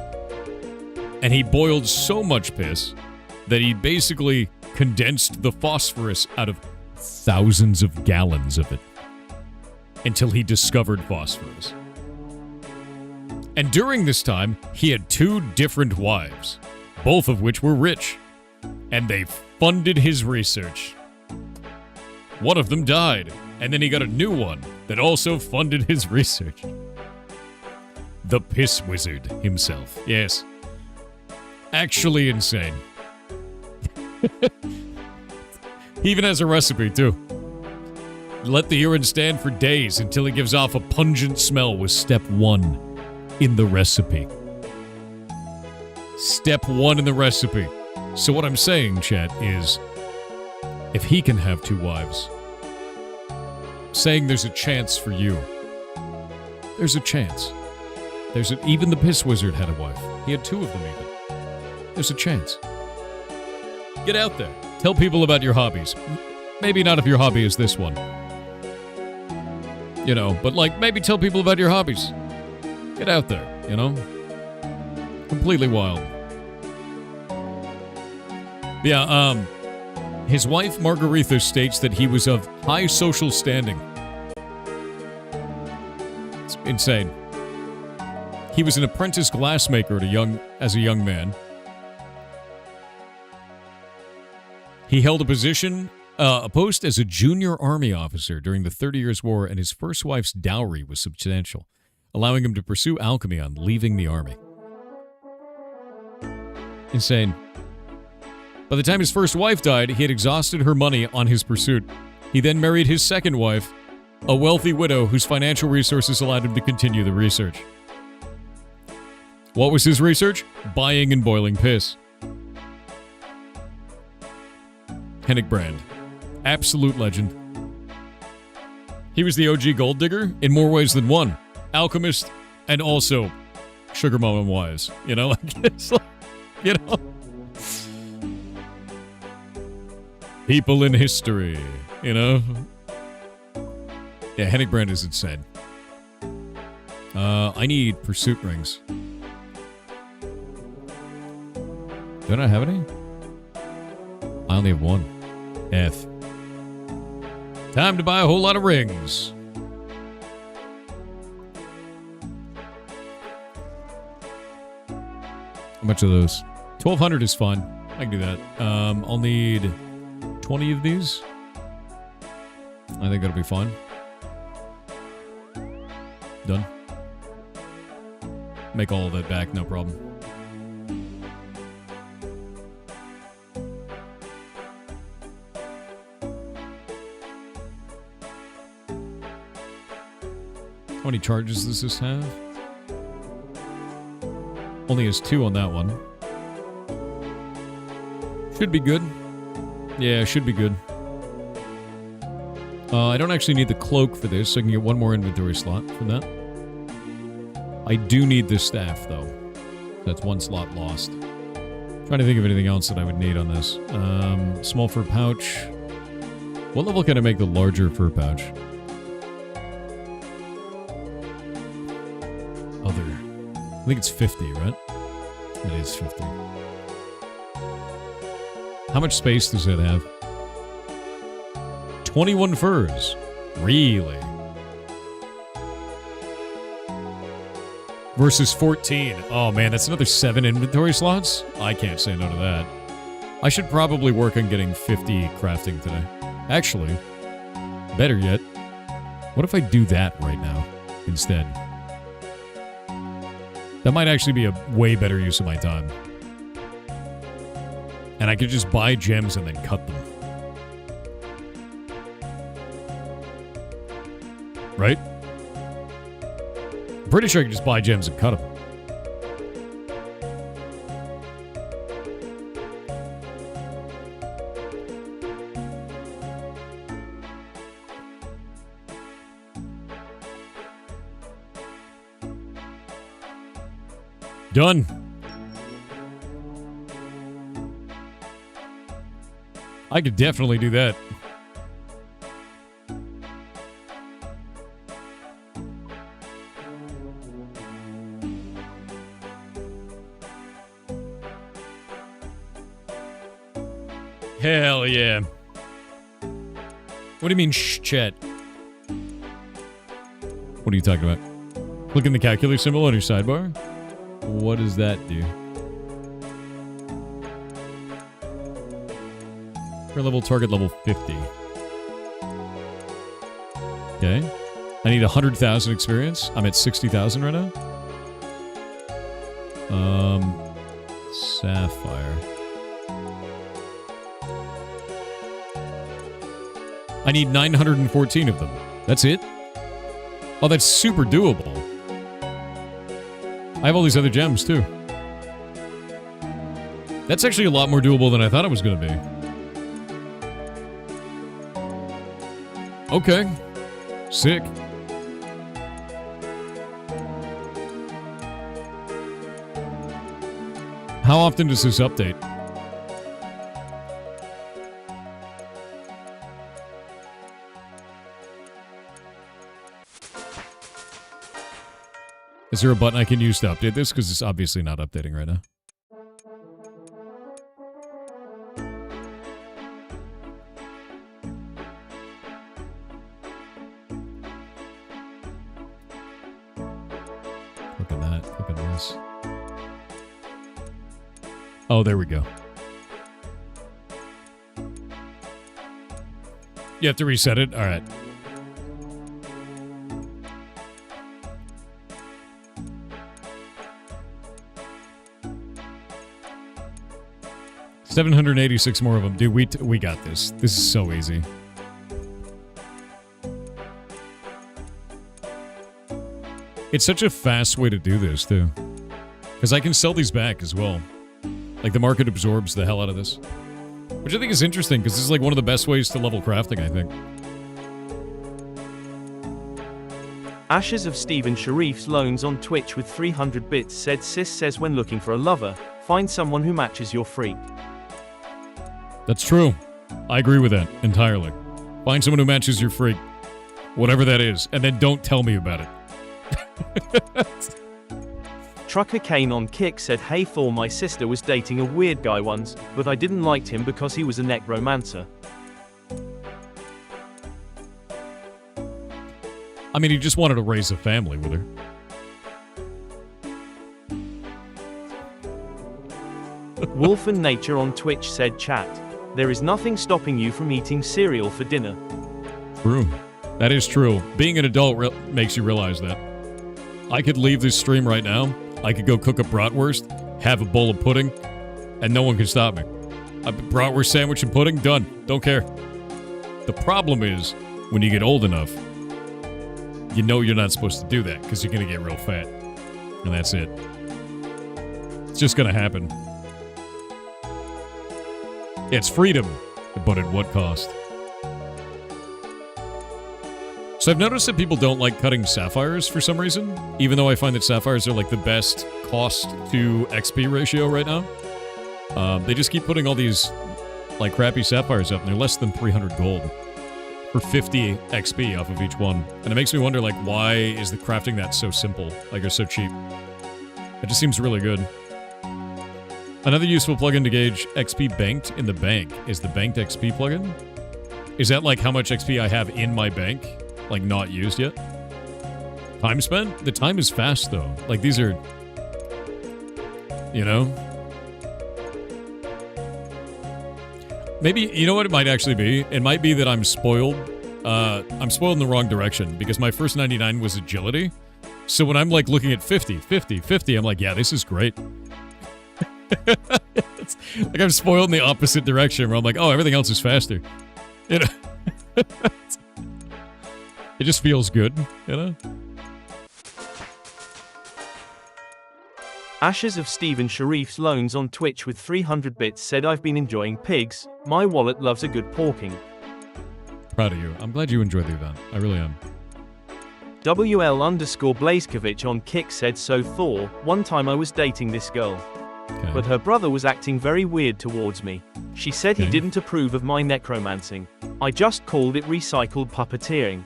And he boiled so much piss that he basically condensed the phosphorus out of thousands of gallons of it until he discovered phosphorus. And during this time, he had 2 different wives, both of which were rich, and they funded his research. One of them died, and then he got a new one that also funded his research. The Piss Wizard himself. Yes. Actually insane. He even has a recipe, too. Let the urine stand for days until it gives off a pungent smell was step 1 in the recipe. Step 1 in the recipe. So what I'm saying, chat, is if he can have 2 wives, saying there's a chance for you. There's a chance. Even the Piss Wizard had a wife. He had 2 of them even. There's a chance. Get out there. Tell people about your hobbies. Maybe not if your hobby is this one. You know, but like maybe tell people about your hobbies. Get out there, you know? Completely wild. Yeah, his wife Margaretha states that he was of high social standing. It's insane. He was an apprentice glassmaker as a young man. He held a post as a junior army officer during the 30 Years' War, and his first wife's dowry was substantial, allowing him to pursue alchemy on leaving the army. Insane. By the time his first wife died, he had exhausted her money on his pursuit. He then married his second wife, a wealthy widow whose financial resources allowed him to continue the research. What was his research? Buying and boiling piss. Hennig Brand. Absolute legend. He was the OG gold digger in more ways than one. Alchemist and also sugar mom and wives. You know, it's like, you know. People in history, you know. Yeah, Hennig Brand is insane. I need pursuit rings. Do I not have any? I only have one. F. Time to buy a whole lot of rings. How much of those? 1,200 is fine. I can do that. I'll need 20 of these. I think that'll be fine. Done. Make all of that back, no problem. How many charges does this have? Only has 2 on that one. Should be good. Yeah, should be good. I don't actually need the cloak for this, so I can get 1 more inventory slot from that. I do need the staff, though. That's 1 slot lost. Trying to think of anything else that I would need on this. Small fur pouch. What level can I make the larger fur pouch? Other. I think it's 50, right? It is 50. How much space does it have? 21 furs. Really? Versus 14. Oh man, that's another 7 inventory slots? I can't say no to that. I should probably work on getting 50 crafting today. Actually, better yet, what if I do that right now instead? That might actually be a way better use of my time. And I could just buy gems and then cut them. Right? I'm pretty sure I can just buy gems and cut them. Done. I could definitely do that. Hell yeah. What do you mean, chat? What are you talking about? Click in the calculator symbol on your sidebar? What does that do? For level target level 50. Okay. I need 100,000 experience. I'm at 60,000 right now. Sapphire. I need 914 of them. That's it? Oh, that's super doable. I have all these other gems, too. That's actually a lot more doable than I thought it was going to be. Okay. Sick. How often does this update? Is there a button I can use to update this? Because it's obviously not updating right now. Click on that. Click on this. Oh, there we go. You have to reset it? All right. $786 more of them. Dude, we got this. This is so easy. It's such a fast way to do this, too. Because I can sell these back as well. Like, the market absorbs the hell out of this. Which I think is interesting, because this is like one of the best ways to level crafting, I think. Ashes of Stephen Sharif's loans on Twitch with 300 bits said Sis says when looking for a lover, find someone who matches your freak. That's true. I agree with that entirely. Find someone who matches your freak. Whatever that is. And then don't tell me about it. Trucker Kane on Kick said, hey Thor, my sister was dating a weird guy once, but I didn't like him because he was a necromancer. I mean, he just wanted to raise a family with her. Wolf and Nature on Twitch said, chat, there is nothing stopping you from eating cereal for dinner. True. That is true. Being an adult makes you realize that. I could leave this stream right now. I could go cook a bratwurst, have a bowl of pudding, and no one can stop me. A bratwurst sandwich and pudding, done. Don't care. The problem is, when you get old enough, you know you're not supposed to do that because you're going to get real fat. And that's it. It's just going to happen. It's freedom, but at what cost? So I've noticed that people don't like cutting sapphires for some reason, even though I find that sapphires are like the best cost to XP ratio right now. They just keep putting all these like crappy sapphires up, and they're less than 300 gold for 50 XP off of each one. And it makes me wonder, like, why is the crafting that so simple? Like, it's so cheap. It just seems really good. Another useful plugin to gauge XP banked in the bank is the banked XP plugin. Is that like how much XP I have in my bank? Like, not used yet? Time spent? The time is fast, though. Like, these are... You know? Maybe, you know what it might actually be? It might be that I'm spoiled. I'm spoiled in the wrong direction, because my first 99 was agility. So when I'm, like, looking at 50, 50, 50, I'm like, yeah, this is great. Like, I'm spoiled in the opposite direction, where I'm like, oh, everything else is faster. You know? It just feels good, you know? Ashes of Stephen Sharif's loans on Twitch with 300 bits said, I've been enjoying pigs. My wallet loves a good porking. Proud of you. I'm glad you enjoyed the event. I really am. WL_Blazkevich on Kick said, so Thor, one time I was dating this girl. Okay. But her brother was acting very weird towards me. She said he didn't approve of my necromancing. I just called it recycled puppeteering.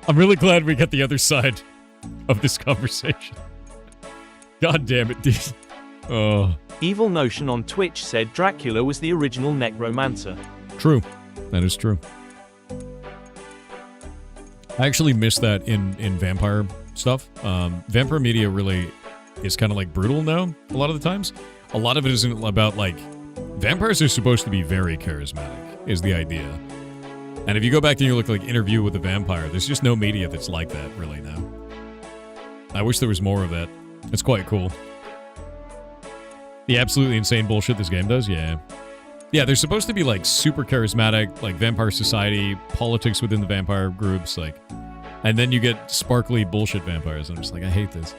I'm really glad we got the other side of this conversation. God damn it, dude. Oh. Evil Notion on Twitch said Dracula was the original necromancer. True. That is true. I actually miss that in vampire stuff. Vampire media really is kind of like brutal now, a lot of the times. A lot of it isn't about, like... Vampires are supposed to be very charismatic, is the idea. And if you go back and you look like Interview with a Vampire, there's just no media that's like that, really, now. I wish there was more of that. It's quite cool. The absolutely insane bullshit this game does, yeah. Yeah, they're supposed to be, like, super charismatic, like Vampire Society, politics within the vampire groups, like... And then you get sparkly bullshit vampires, and I'm just like, I hate this.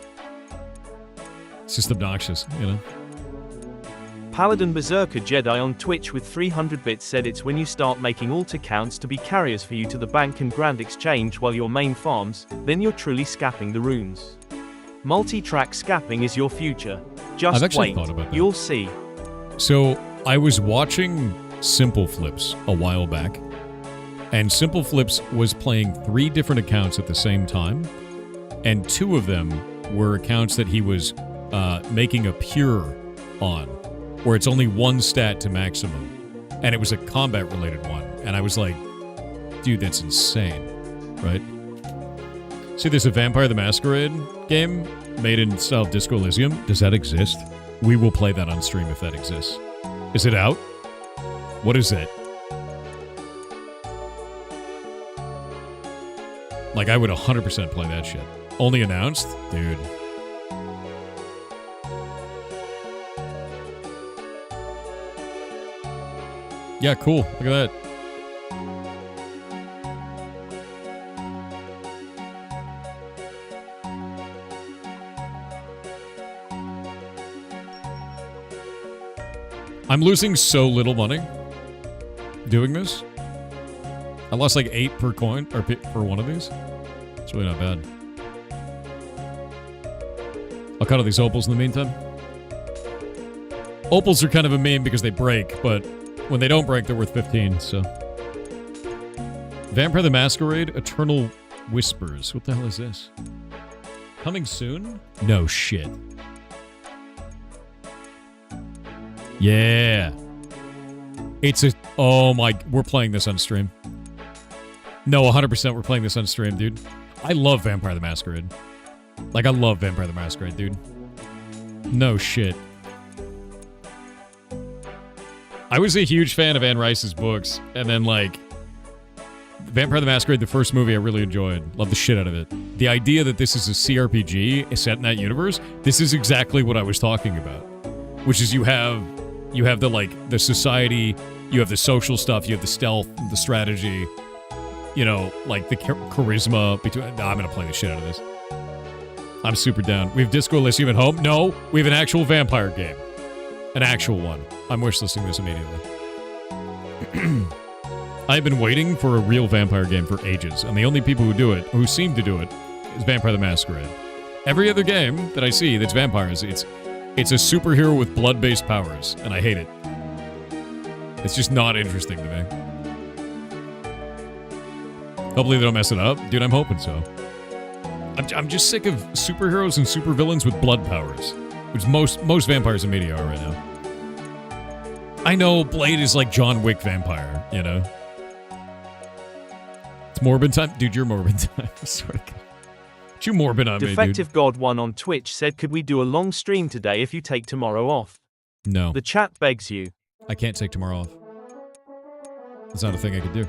It's just obnoxious, you know? Paladin Berserker Jedi on Twitch with 300 bits said, it's when you start making alt accounts to be carriers for you to the bank and grand exchange while your main farms, then you're truly scapping the runes. Multi-track scapping is your future. Just I've actually wait, thought about that. You'll see. So, I was watching Simple Flips a while back, and Simple Flips was playing 3 different accounts at the same time, and 2 of them were accounts that he was making a pure on, where it's only 1 stat to maximum, and it was a combat-related one, and I was like, dude, that's insane, right? See, there's a Vampire the Masquerade game made in style of Disco Elysium. Does that exist? We will play that on stream if that exists. Is it out? What is it? Like, I would 100% play that shit. Only announced? Dude. Yeah, cool. Look at that. I'm losing so little money doing this. I lost like 8 per coin, or for one of these. It's really not bad. I'll cut all these opals in the meantime. Opals are kind of a meme because they break, but when they don't break, they're worth 15, so. Vampire the Masquerade, Eternal Whispers. What the hell is this? Coming soon? No shit. Yeah. It's a... Oh my... We're playing this on stream. No, 100% we're playing this on stream, dude. I love Vampire the Masquerade. Like, I love Vampire the Masquerade, dude. No shit. I was a huge fan of Anne Rice's books, and then, like... Vampire the Masquerade, the first movie I really enjoyed. Loved the shit out of it. The idea that this is a CRPG set in that universe, this is exactly what I was talking about. Which is you have the, like, the society, you have the social stuff, you have the stealth, the strategy, you know, like the charisma between. No, I'm gonna play the shit out of this. I'm super down. We have Disco Elysium at home. No, we have an actual vampire game, an actual one. I'm wishlisting this immediately. I've been waiting for a real vampire game for ages, and the only people who do it, who seem to do it, is Vampire the Masquerade. Every other game that I see that's vampires, it's a superhero with blood-based powers, and I hate it. It's just not interesting to me. Hopefully they don't mess it up. Dude, I'm hoping so. I'm just sick of superheroes and supervillains with blood powers, which most vampires in media are right now. I know Blade is like John Wick vampire, you know? It's Morbid time? Dude, you're Morbid time. I swear to God. You Morbid on me, dude. Defective God 1 on Twitch said, could we do a long stream today if you take tomorrow off? No. The chat begs you. I can't take tomorrow off. That's not a thing I could do.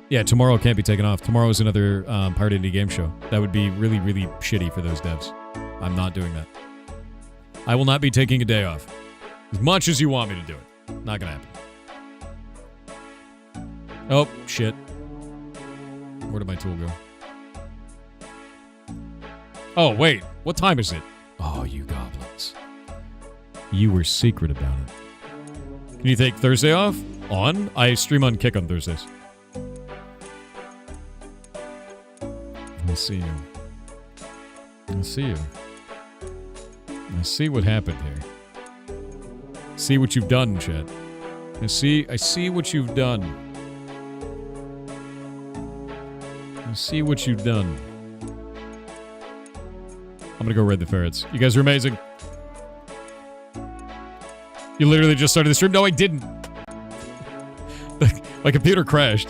Yeah, tomorrow can't be taken off. Tomorrow is another Pirate Indie Game Show. That would be really, really shitty for those devs. I'm not doing that. I will not be taking a day off. As much as you want me to do it. Not gonna happen. Oh, shit. Where did my tool go? Oh, wait. What time is it? Oh, you goblins. You were secret about it. Can you take Thursday off? On? I stream on Kick on Thursdays. I see you. I see you. I see what happened here. See what you've done, chat. I see what you've done. I see what you've done. I'm gonna go raid the ferrets. You guys are amazing. You literally just started the stream? No, I didn't. My computer crashed.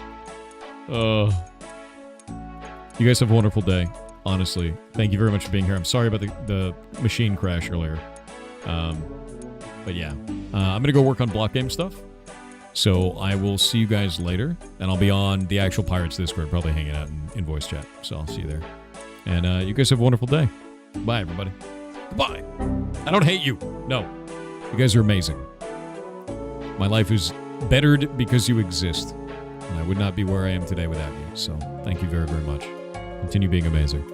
You guys have a wonderful day. Honestly. Thank you very much for being here. I'm sorry about the machine crash earlier. But yeah. I'm gonna go work on block game stuff. So I will see you guys later. And I'll be on the actual Pirates Discord, probably hanging out in voice chat. So I'll see you there. And you guys have a wonderful day. Bye, everybody. Goodbye. I don't hate you. No. You guys are amazing. My life is bettered because you exist. And I would not be where I am today without you. So thank you very, very much. Continue being amazing.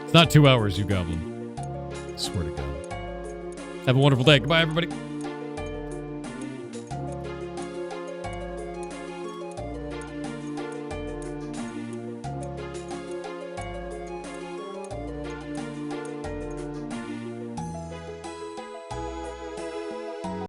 It's not 2 hours, you goblin. I swear to God. Have a wonderful day. Goodbye, everybody.